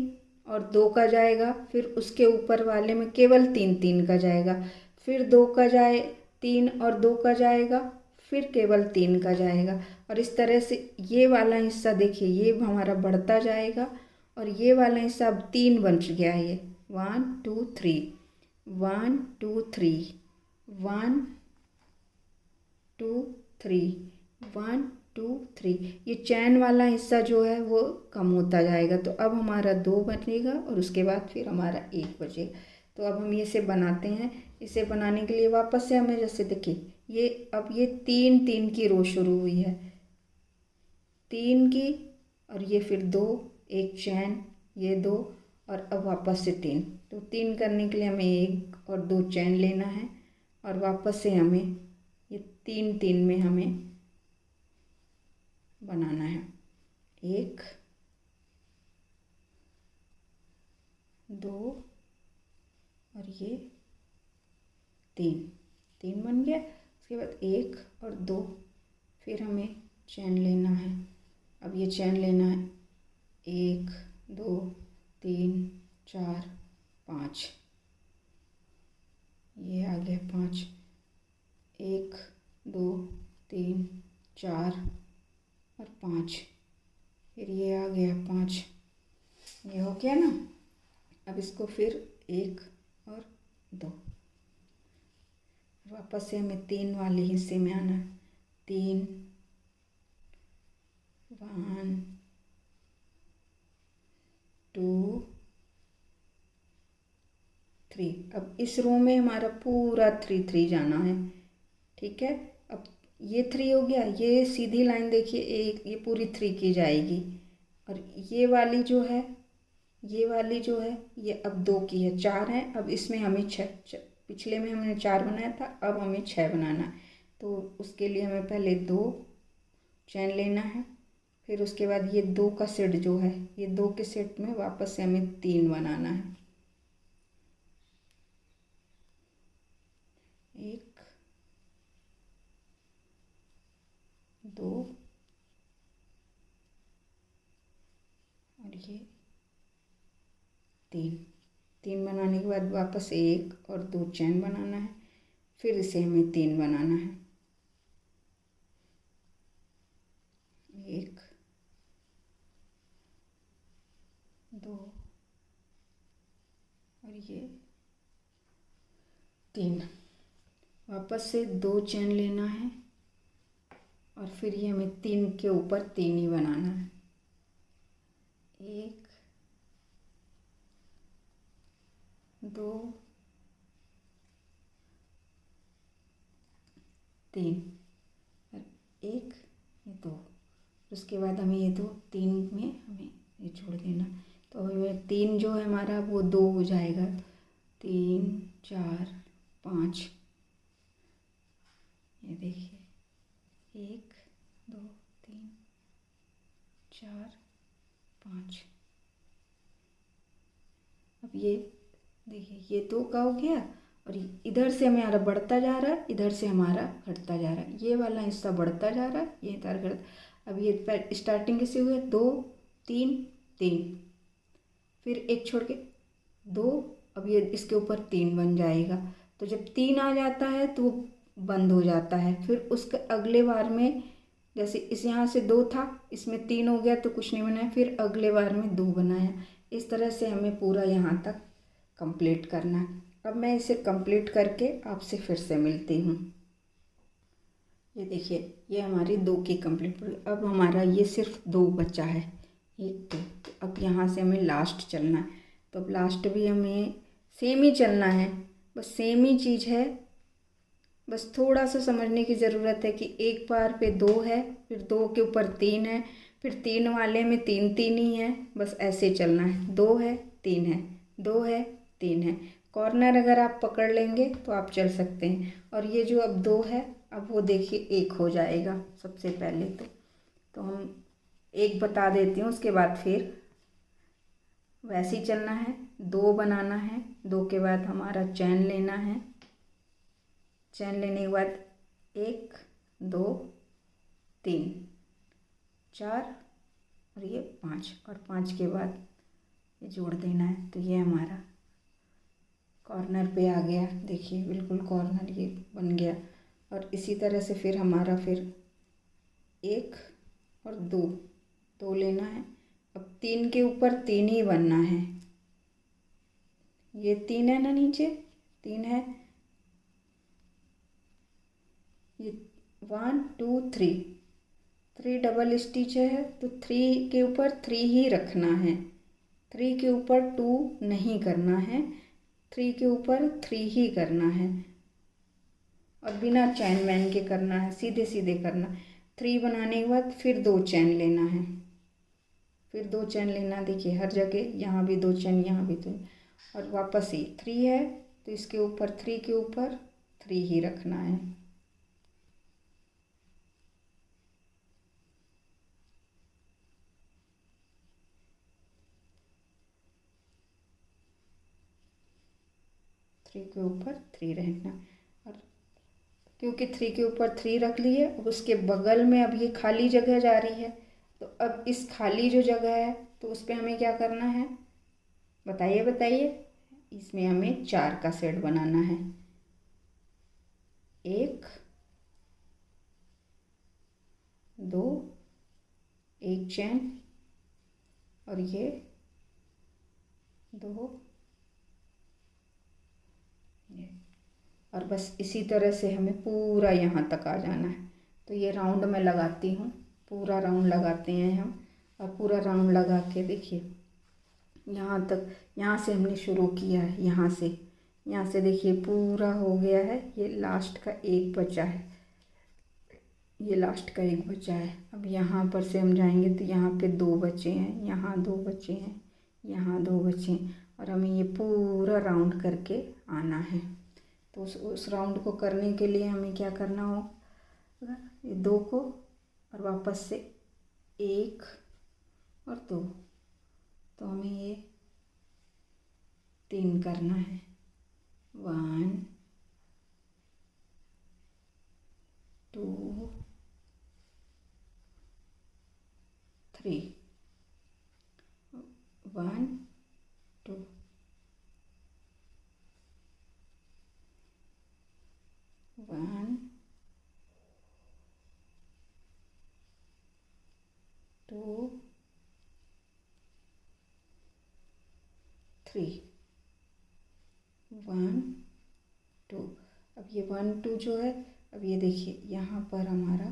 और 2 का जाएगा, फिर उसके ऊपर वाले में केवल 3 3 का जाएगा, फिर 2 का जाए 3 और 2 का जाएगा, फिर केवल 3 का जाएगा। और इस तरह से ये वाला हिस्सा देखिए ये हमारा बढ़ता जाएगा, और ये वाला हिस्सा अब 3 बन गया है। ये 1 2 3, 1 2 3, 1 2 3, 1 2 3। ये चैन वाला हिस्सा जो है वो कम होता जाएगा। तो अब हमारा 2 बचेगा और उसके बाद फिर हमारा 1 बचेगा। तो अब हम ये से बनाते हैं। इसे बनाने के लिए वापस से हमें जैसे देखिए ये अब ये 3 3 की रो शुरू हुई है, 3 की, और ये फिर 2, एक चैन, ये 2, और अब वापस से 3। तो 3 करने के लिए हमें 1 और 2 चैन लेना है, और वापस से हमें ये 3 3 में हमें बनाना है। 1 2 और ये 3 3 बन गया। उसके बाद 1 और 2, फिर हमें चैन लेना है। अब ये चैन लेना है 1 2 3 4 5, ये आ गया 5, 1 2 3 4 और 5, फिर ये आ गया 5, ये हो गया ना। अब इसको फिर 1 और 2, वापस से हमें 3 वाले हिस्से में आना है। 3 1 2 3। अब इस रो में हमारा पूरा 3 3 जाना है। ठीक है, अब ये 3 हो गया, ये सीधी लाइन देखिए एक ये पूरी 3 की जाएगी, और ये वाली जो है ये अब 2 की है, 4 है। अब इसमें हमें 6, पिछले में हमने 4 बनाया था, अब हमें 6 बनाना है। तो उसके लिए हमें पहले 2 चैन लेना है, फिर उसके बाद ये 2 का सेट जो है, ये 2 के सेट में वापस से हमें 3 बनाना है। 1 2 और ये 3 बनाने के बाद वापस 1 और 2 चैन बनाना है, फिर इसे हमें 3 बनाना है। 1 2 और ये 3, वापस से 2 चैन लेना है, और फिर ये हमें 3 के ऊपर 3 ही बनाना है। 1 2 3 और 1 ये 2, उसके बाद हमें ये 2 3 में हमें ये छोड़ देना। तो हमें 3 जो है हमारा वो 2 हो जाएगा। 3 4 5, ये देखिए 1 2 3 4 5। अब ये देखिए ये 2 का हो गया, और इधर से हमारा बढ़ता जा रहा है, इधर से हमारा घटता जा रहा है। ये वाला हिस्सा बढ़ता जा रहा है, ये इधर घटता। अब ये स्टार्टिंग कैसे हुई? 2 3 3, फिर एक छोड़ के 2, अब ये इसके ऊपर 3 बन जाएगा। तो जब 3 आ जाता है तो वो बंद हो जाता है। फिर उसके अगले बार में जैसे इस यहाँ से 2 था, इसमें 3 हो गया तो कुछ नहीं बनाया, फिर अगले बार में 2 बनाया। इस तरह से हमें पूरा यहाँ तक कंप्लीट करना है। अब मैं इसे कंप्लीट करके आपसे फिर से मिलती हूँ। ये देखिए, ये हमारी 2 की कंप्लीट हो गई। अब हमारा ये सिर्फ 2 बचा है, 1 2। तो अब यहाँ से हमें लास्ट चलना है। तो अब लास्ट भी हमें सेम ही चलना है, बस सेम ही चीज़ है। बस थोड़ा सा समझने की ज़रूरत है कि एक बार पे 2 है, फिर 2 के ऊपर 3 है, फिर 3 वाले में 3 3 ही है। बस ऐसे चलना है, 2 है 3 है, 2 है 3 है। कॉर्नर अगर आप पकड़ लेंगे तो आप चल सकते हैं। और ये जो अब 2 है, अब वो देखिए 1 हो जाएगा सबसे पहले। तो हम 1 बता देती हूँ, उसके बाद फिर वैसे ही चलना है। 2 बनाना है, 2 के बाद हमारा चैन लेना है। चैन लेने के बाद 1 2 3 4 और ये 5, और 5 के बाद ये जोड़ देना है। तो ये हमारा कॉर्नर पे आ गया। देखिए बिल्कुल कॉर्नर ये बन गया। और इसी तरह से फिर हमारा फिर 1 और 2 लेना है। अब 3 के ऊपर 3 ही बनना है। ये 3 है ना, नीचे 3 है, ये 1 2 3 डबल स्टिच है। तो 3 के ऊपर 3 ही रखना है, 3 के ऊपर 2 नहीं करना है, 3 के ऊपर 3 ही करना है। और बिना चैन वैन के करना है, सीधे सीधे करना। 3 बनाने के बाद फिर 2 चैन लेना है, फिर 2 चैन लेना। देखिए हर जगह, यहाँ भी 2 चैन, यहाँ भी 2, और वापस ही 3 है तो इसके ऊपर 3 के ऊपर 3 ही रखना है। थ्री के ऊपर 3 रहना। और क्योंकि 3 के ऊपर 3 रख लिए, अब उसके बगल में अब ये खाली जगह जा रही है। तो अब इस खाली जो जगह है तो उस पर हमें क्या करना है, बताइए बताइए। इसमें हमें 4 का सेट बनाना है। 1 2, 1 चैन, और ये 2, ये। और बस इसी तरह से हमें पूरा यहाँ तक आ जाना है। तो ये राउंड में लगाती हूँ, पूरा राउंड लगाते हैं हम। और पूरा राउंड लगा के देखिए यहाँ तक, यहाँ से हमने शुरू किया है, यहाँ से देखिए पूरा हो गया है। ये लास्ट का 1 बचा है, ये लास्ट का 1 बचा है। अब यहाँ पर से हम जाएंगे तो यहाँ पे 2 बचे हैं, यहाँ 2 बचे हैं, यहाँ 2 बचे हैं। और हमें ये पूरा राउंड करके आना है। तो उस राउंड को करने के लिए हमें क्या करना होगा, ये 2 को और वापस से 1 और 2, तो हमें ये 3 करना है। 1 2 3, 1 2, 1 2 3, 1 2। अब ये 1 2 जो है, अब ये देखिए यहाँ पर हमारा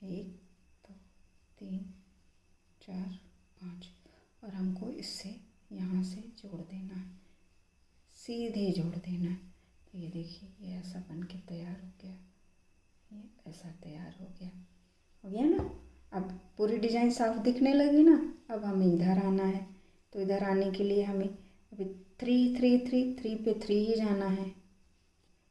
1 2 3 4 5, और हमको इससे यहाँ से जोड़ देना है, सीधे जोड़ देना है। तो ये देखिए ये ऐसा बन के तैयार हो गया, ये ऐसा तैयार हो गया ना। अब पूरी डिज़ाइन साफ दिखने लगी ना। अब हमें इधर आना है। तो इधर आने के लिए हमें अभी 3 3 3 3 पे 3 ही जाना है।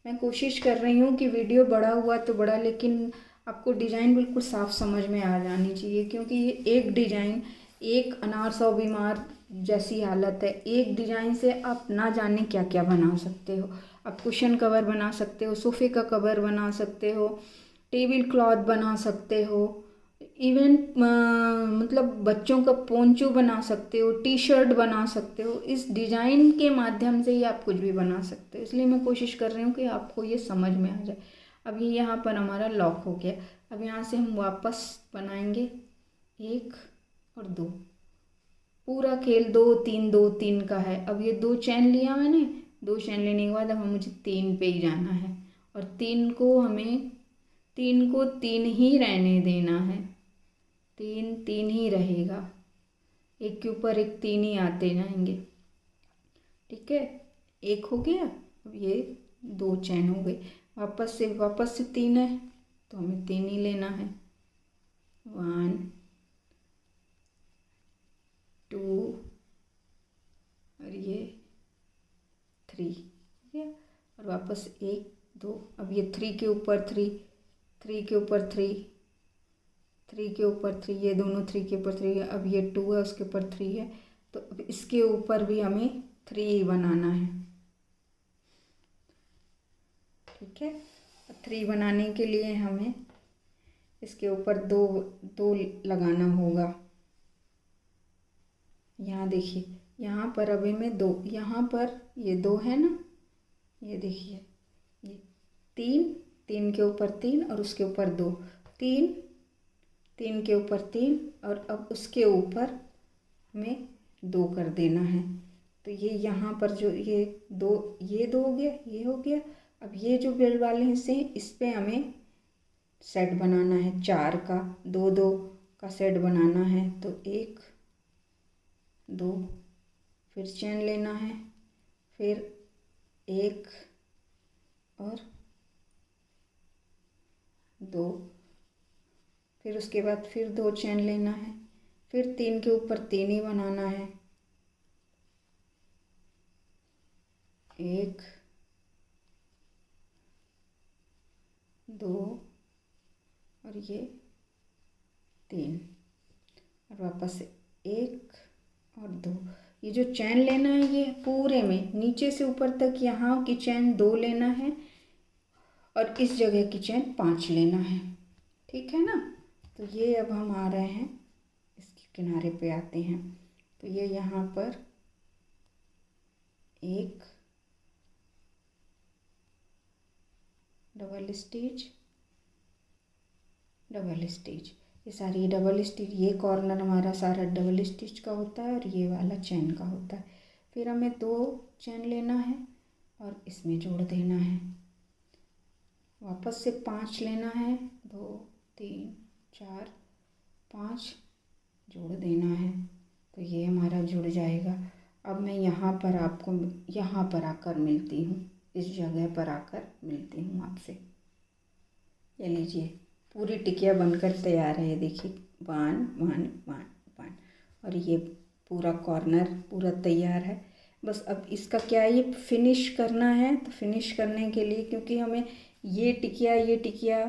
मैं कोशिश कर रही हूँ कि वीडियो बड़ा हुआ तो बड़ा, लेकिन आपको डिज़ाइन बिल्कुल साफ समझ में आ जानी चाहिए, क्योंकि ये एक डिज़ाइन एक अनार सौ बीमार जैसी हालत है। एक डिजाइन से आप ना जाने क्या क्या बना सकते हो। आप कुशन कवर बना सकते हो, सोफ़े का कवर बना सकते हो, टेबल क्लॉथ बना सकते हो, इवन मतलब बच्चों का पोंचो बना सकते हो, टी शर्ट बना सकते हो। इस डिज़ाइन के माध्यम से ही आप कुछ भी बना सकते हो। इसलिए मैं कोशिश कर रही हूँ कि आपको ये समझ में आ जाए। अब ये यहाँ पर हमारा लॉक हो गया। अब यहाँ से हम वापस बनाएंगे 1 और 2। पूरा खेल 2 3 2 3 का है। अब ये 2 चैन लिया मैंने, 2 चैन लेने के बाद अब मुझे 3 पे ही जाना है और 3 को हमें 3 को 3 ही रहने देना है। 3 3 ही रहेगा, एक के ऊपर एक 3 ही आते जाएंगे। ठीक है, एक हो गया। अब ये 2 चैन हो गई। वापस से 3 है तो हमें 3 ही लेना है। 1 2 और ये 3 ठीक है। और वापस 1 2। अब ये 3 के ऊपर 3, 3 के ऊपर 3, 3 के ऊपर 3, ये दोनों 3 के ऊपर 3 है। अब ये 2 है, उसके ऊपर 3 है, तो अब इसके ऊपर भी हमें 3 ही बनाना है। ठीक है, 3 बनाने के लिए हमें इसके ऊपर 2 लगाना होगा। यहाँ देखिए, यहाँ पर अभी मैं 2, यहाँ पर ये 2 है ना, ये देखिए, ये 3, 3 के ऊपर 3 और उसके ऊपर 2, 3, 3 के ऊपर 3 और अब उसके ऊपर हमें 2 कर देना है। तो ये यहाँ पर जो ये 2 हो गया, ये हो गया। अब ये जो बेल वाले हिस्से हैं इस पे हमें सेट बनाना है 4 का, 2 2 का सेट बनाना है। तो 1 2, फिर चैन लेना है, फिर 1 और 2, फिर उसके बाद फिर 2 चैन लेना है, फिर 3 के ऊपर 3 ही बनाना है। 1 2 और ये 3 और वापस से 1 और 2। ये जो चैन लेना है ये पूरे में नीचे से ऊपर तक यहाँ की चैन 2 लेना है और इस जगह की चैन 5 लेना है। ठीक है ना। तो ये अब हम आ रहे हैं, इसके किनारे पे आते हैं। तो ये यहाँ पर 1 डबल स्टिच, डबल स्टिच, ये सारी डबल स्टिच, ये कॉर्नर हमारा सारा डबल स्टिच का होता है और ये वाला चैन का होता है। फिर हमें 2 चैन लेना है और इसमें जोड़ देना है। वापस से 5 लेना है, 2 3 4 5 जोड़ देना है। तो ये हमारा जुड़ जाएगा। अब मैं यहाँ पर आपको यहाँ पर आकर मिलती हूँ, इस जगह पर आकर मिलती हूँ आपसे। ये लीजिए, पूरी टिकिया बनकर तैयार है। ये देखिए 1 1 1 1 और ये पूरा कॉर्नर पूरा तैयार है। बस अब इसका क्या है, ये फिनिश करना है। तो फिनिश करने के लिए, क्योंकि हमें ये टिकिया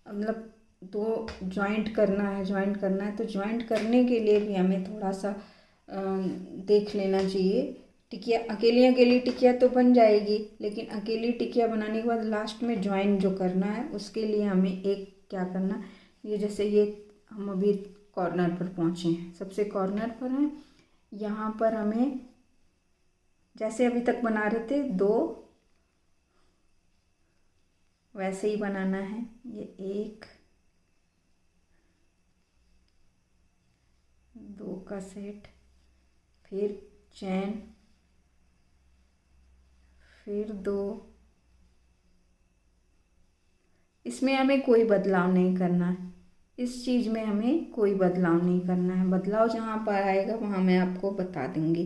मतलब 2 जॉइंट करना है, तो जॉइंट करने के लिए भी हमें थोड़ा सा देख लेना चाहिए। टिकिया अकेली टिकिया तो बन जाएगी, लेकिन अकेली टिकिया बनाने के बाद लास्ट में ज्वाइन जो करना है उसके लिए हमें एक क्या करना, ये जैसे ये हम अभी कॉर्नर पर पहुँचे हैं, सबसे कॉर्नर पर हैं। यहाँ पर हमें जैसे अभी तक बना रहे थे 2, वैसे ही बनाना है। ये 1 2 का सेट, फिर चैन, फिर 2। इसमें हमें कोई बदलाव नहीं करना है, इस चीज़ में हमें कोई बदलाव नहीं करना है। बदलाव जहाँ पर आएगा वहाँ मैं आपको बता दूँगी।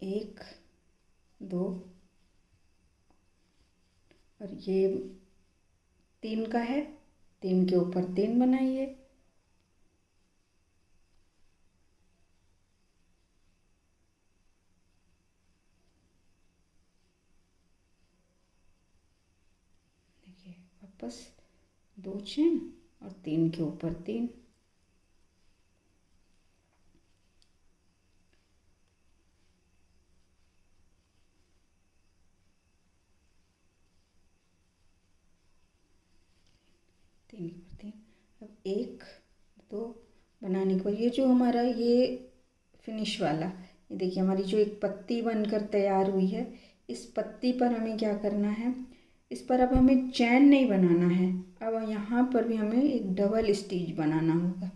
1 2 और ये 3 का है, 3 के ऊपर 3 बनाइए। देखिए वापस 2 चैन और 3 के ऊपर 3। तीन के ऊपर 3। अब 1 2 बनाने के बाद ये जो हमारा ये फिनिश वाला, ये देखिए हमारी जो एक पत्ती बनकर तैयार हुई है, इस पत्ती पर हमें क्या करना है, इस पर अब हमें चैन नहीं बनाना है। अब यहाँ पर भी हमें एक डबल स्टिच बनाना होगा।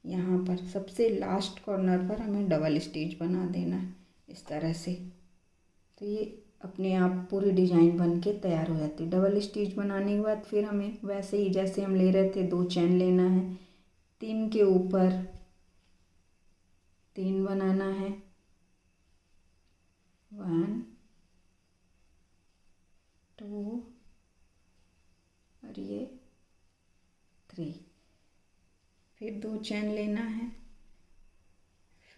यहाँ पर सबसे लास्ट कॉर्नर पर हमें डबल स्टिच बना देना है इस तरह से। तो ये अपने आप पूरी डिजाइन बन के तैयार हो जाती है। डबल स्टिच बनाने के बाद फिर हमें वैसे ही जैसे हम ले रहे थे 2 चैन लेना है, 3 के ऊपर 3 बनाना है। 1 2 और ये 3। फिर 2 चैन लेना है,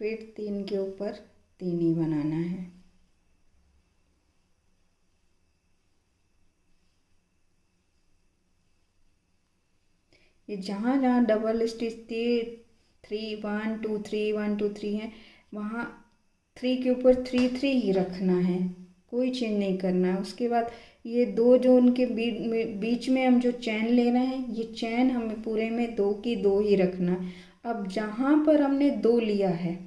फिर 3 के ऊपर 3 ही बनाना है। ये जहाँ जहाँ डबल स्टिच थी 3 1 2 3 1 2 3 है, वहाँ 3 के ऊपर 3 3 ही रखना है, कोई चेंज नहीं करना है। उसके बाद ये 2 जो उनके बीच में हम जो चैन ले रहे हैं, ये चैन हमें पूरे में 2 की 2 ही रखना है। अब जहाँ पर हमने 2 लिया है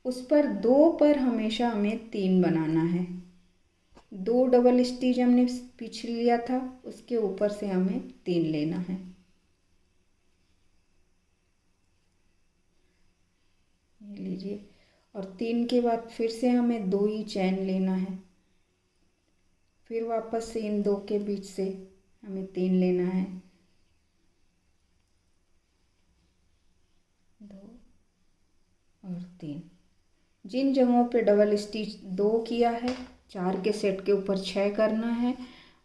उस पर 2 पर हमेशा हमें 3 बनाना है। 2 डबल स्टिच हमने पीछे लिया था, उसके ऊपर से हमें 3 लेना है। ये लीजिए, और 3 के बाद फिर से हमें 2 ही चैन लेना है। फिर वापस से इन 2 के बीच से हमें 3 लेना है। 2 और 3। जिन जगहों पे डबल स्टिच 2 किया है, 4 के सेट के ऊपर 6 करना है,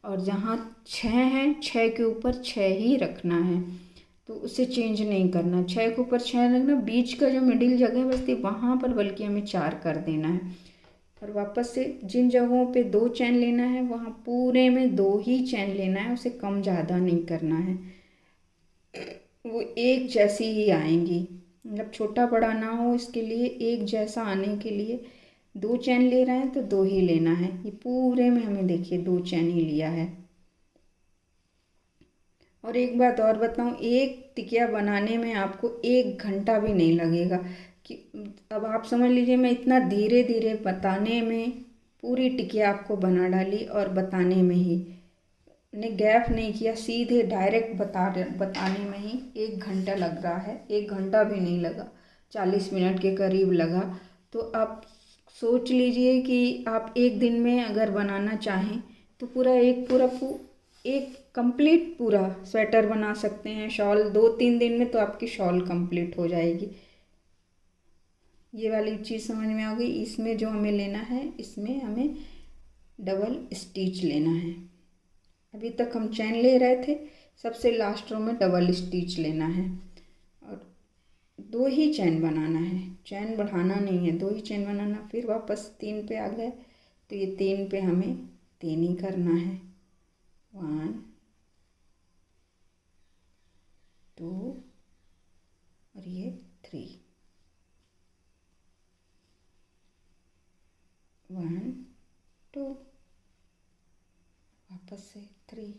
और जहाँ 6 है 6 के ऊपर 6 ही रखना है, तो उसे चेंज नहीं करना। 6 के ऊपर 6 रखना, बीच का जो मिडिल जगह बचती वहाँ पर बल्कि हमें 4 कर देना है। और वापस से जिन जगहों पे 2 चैन लेना है वहाँ पूरे में 2 ही चैन लेना है, उसे कम ज़्यादा नहीं करना है। वो एक जैसी ही आएंगी, मतलब छोटा बड़ा ना हो, इसके लिए एक जैसा आने के लिए 2 चैन ले रहे हैं तो 2 ही लेना है। ये पूरे में हमें देखिए 2 चैन ही लिया है। और एक बात और बताऊं, एक टिकिया बनाने में आपको 1 घंटा भी नहीं लगेगा। कि अब आप समझ लीजिए मैं इतना धीरे धीरे बताने में पूरी टिकिया आपको बना डाली, और बताने में ही ने गैप नहीं किया, सीधे डायरेक्ट बताने में ही 1 घंटा लग रहा है। 1 घंटा भी नहीं लगा, 40 मिनट के करीब लगा। तो आप सोच लीजिए कि आप एक दिन में अगर बनाना चाहें तो पूरा एक कंप्लीट पूरा स्वेटर बना सकते हैं। शॉल 2-3 दिन में तो आपकी शॉल कंप्लीट हो जाएगी। ये वाली चीज़ समझ में आ गई। इसमें जो हमें लेना है, इसमें हमें डबल स्टिच लेना है। अभी तक हम चैन ले रहे थे, सबसे लास्ट रो में डबल स्टिच लेना है, और 2 ही चैन बनाना है, चैन बढ़ाना नहीं है, 2 ही चैन बनाना। फिर वापस 3 पे आ गए तो ये 3 पे हमें 3 ही करना है। 1 2 और ये 3। 1 2 वापस से 3।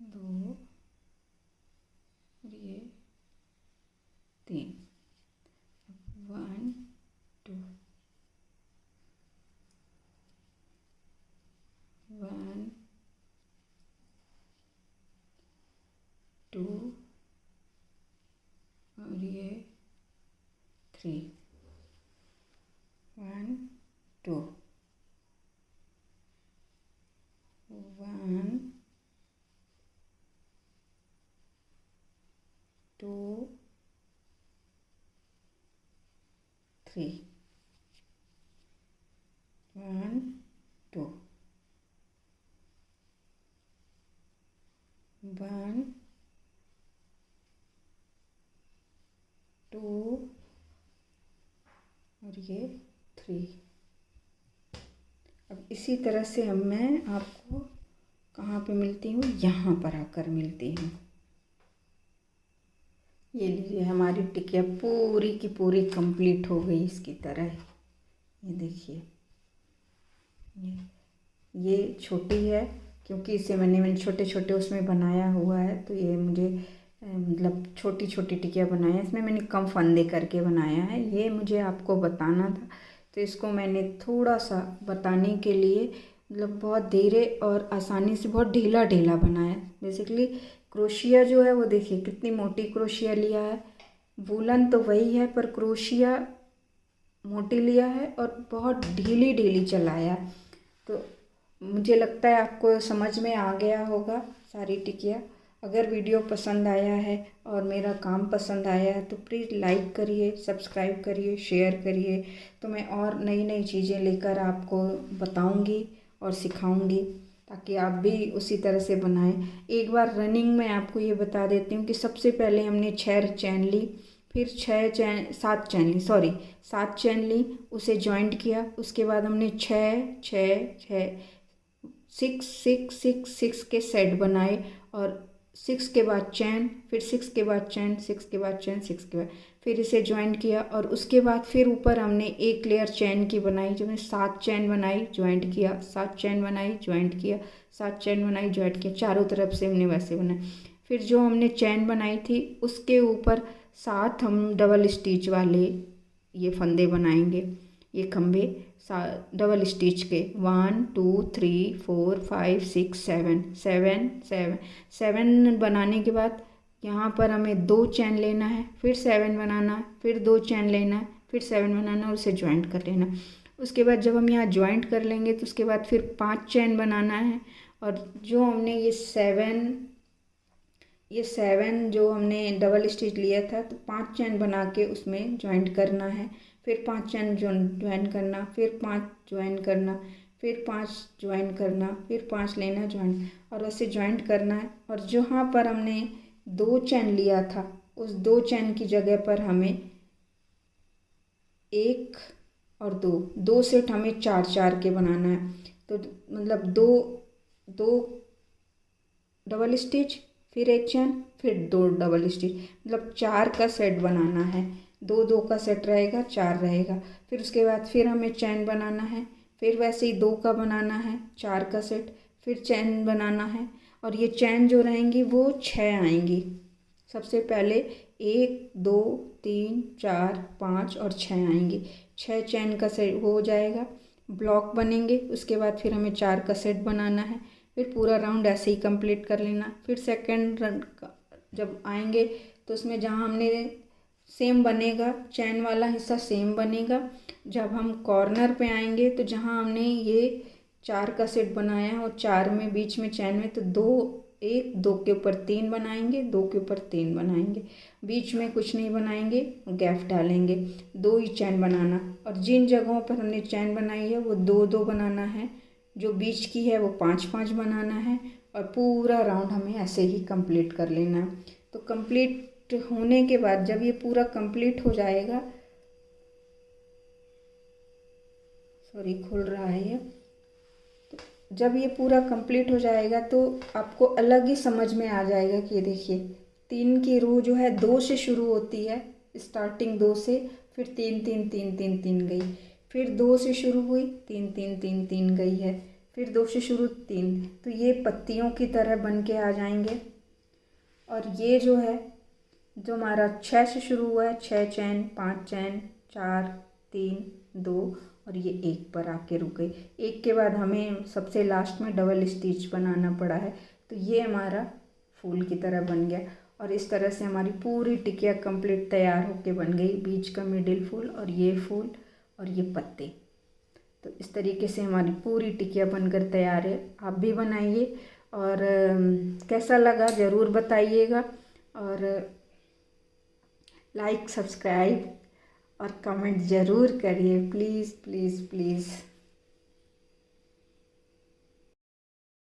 दो और ये 3। 1 2 1 2 और ये 3। 1 2 1 2 3 1 2 1 2 और ये 3। अब इसी तरह से अब मैं आपको कहाँ पे मिलती हूँ, यहाँ पर आकर मिलती हूँ। ये लीजिए हमारी टिकिया पूरी की पूरी कंप्लीट हो गई इसकी तरह। ये देखिए ये छोटी है क्योंकि इसे मैंने छोटे छोटे उसमें बनाया हुआ है, तो ये मुझे मतलब छोटी छोटी टिकिया बनाया है। इसमें मैंने कम फंदे करके बनाया है, ये मुझे आपको बताना था, तो इसको मैंने थोड़ा सा बताने के लिए मतलब बहुत धीरे और आसानी से बहुत ढीला ढीला बनाया। बेसिकली क्रोशिया जो है वो देखिए कितनी मोटी क्रोशिया लिया है। वूलन तो वही है पर क्रोशिया मोटी लिया है और बहुत ढीली ढीली चलाया। तो मुझे लगता है आपको समझ में आ गया होगा सारी टिकिया। अगर वीडियो पसंद आया है और मेरा काम पसंद आया है तो प्लीज़ लाइक करिए, सब्सक्राइब करिए, शेयर करिए, तो मैं और नई नई चीज़ें लेकर आपको बताऊंगी और सिखाऊंगी ताकि आप भी उसी तरह से बनाएं। एक बार रनिंग में आपको ये बता देती हूँ कि सबसे पहले हमने 6 चैन ली, फिर 7 चैन ली, उसे जॉइंट किया। उसके बाद हमने 6 के सेट बनाए और 6 के बाद चैन, फिर 6 के बाद चैन, 6 के बाद चैन, 6 के बाद फिर इसे ज्वाइंट किया। और उसके बाद फिर ऊपर हमने एक लेयर चैन की बनाई, जो मैंने 7 चैन बनाई, ज्वाइंट किया, 7 चैन बनाई, ज्वाइंट किया, 7 चैन बनाई, ज्वाइंट किया। चारों तरफ से हमने वैसे बनाए। फिर जो हमने चैन बनाई थी उसके ऊपर 7 हम डबल स्टिच वाले ये फंदे बनाएंगे, ये खम्भे डबल स्टिच के 1 2 3 4 5 6 7 बनाने के बाद यहाँ पर हमें 2 चैन लेना है, फिर 7 बनाना है, फिर 2 चैन लेना है, फिर 7 बनाना और उसे ज्वाइंट कर लेना। उसके बाद जब हम यहाँ ज्वाइंट कर लेंगे तो उसके बाद फिर 5 चैन बनाना है। और जो हमने ये 7 जो हमने डबल स्टिच लिया था तो 5 चैन बना के उसमें ज्वाइंट करना है, फिर 5 चैन ज्वाइन करना, फिर 5 ज्वाइन करना, फिर 5 ज्वाइन करना, फिर 5 लेना ज्वाइन और ऐसे ज्वाइंट करना है। और जहाँ पर हमने 2 चैन लिया था उस 2 चैन की जगह पर हमें 1 और 2 सेट हमें 4 के बनाना है। तो मतलब 2 डबल स्टिच, फिर 1 चैन, फिर 2 डबल स्टिच, मतलब 4 का सेट बनाना है। 2 का सेट रहेगा, 4 रहेगा। फिर उसके बाद फिर हमें चैन बनाना है, फिर वैसे ही 2 का बनाना है, 4 का सेट, फिर चैन बनाना है। और ये चैन जो रहेंगी वो 6 आएंगी। सबसे पहले 1 2 3 4 5 और 6 आएंगी। 6 चैन का सेट हो जाएगा, ब्लॉक बनेंगे। उसके बाद फिर हमें 4 का सेट बनाना है, फिर पूरा राउंड ऐसे ही कंप्लीट कर लेना। फिर सेकंड रन जब आएंगे तो उसमें जहाँ हमने सेम बनेगा, चैन वाला हिस्सा सेम बनेगा। जब हम कॉर्नर पे आएंगे तो जहाँ हमने ये 4 का सेट बनाया और 4 में बीच में चैन में, तो 2 के ऊपर 3 बनाएंगे, 2 के ऊपर 3 बनाएंगे, बीच में कुछ नहीं बनाएंगे, गैप डालेंगे। 2 ही चैन बनाना। और जिन जगहों पर हमने चैन बनाई है वो 2 बनाना है, जो बीच की है वो 5 बनाना है। और पूरा राउंड हमें ऐसे ही कंप्लीट कर लेना है। तो कंप्लीट होने के बाद जब ये पूरा कंप्लीट हो जाएगा, सॉरी खुल रहा है ये, तो जब ये पूरा कंप्लीट हो जाएगा तो आपको अलग ही समझ में आ जाएगा कि ये देखिए 3 की रो जो है 2 से शुरू होती है, स्टार्टिंग 2 से, फिर 3 3 3 3 3 गई, फिर 2 से शुरू हुई, 3 3 3 3 गई है, फिर 2 से शुरू 3। तो ये पत्तियों की तरह बन के आ जाएंगे। और ये जो है जो हमारा 6 से शुरू हुआ है, 6 चैन, 5 चैन, 4 3 2 और ये 1 पर आके रुक गई। 1 के बाद हमें सबसे लास्ट में डबल स्टिच बनाना पड़ा है। तो ये हमारा फूल की तरह बन गया। और इस तरह से हमारी पूरी टिकिया कंप्लीट तैयार होके बन गई। बीच का मिडिल फूल और ये फूल और ये पत्ते। तो इस तरीके से हमारी पूरी टिकिया बनकर तैयार है। आप भी बनाइए और कैसा लगा ज़रूर बताइएगा। और लाइक, सब्सक्राइब और कमेंट ज़रूर करिए, प्लीज़ प्लीज़ प्लीज़।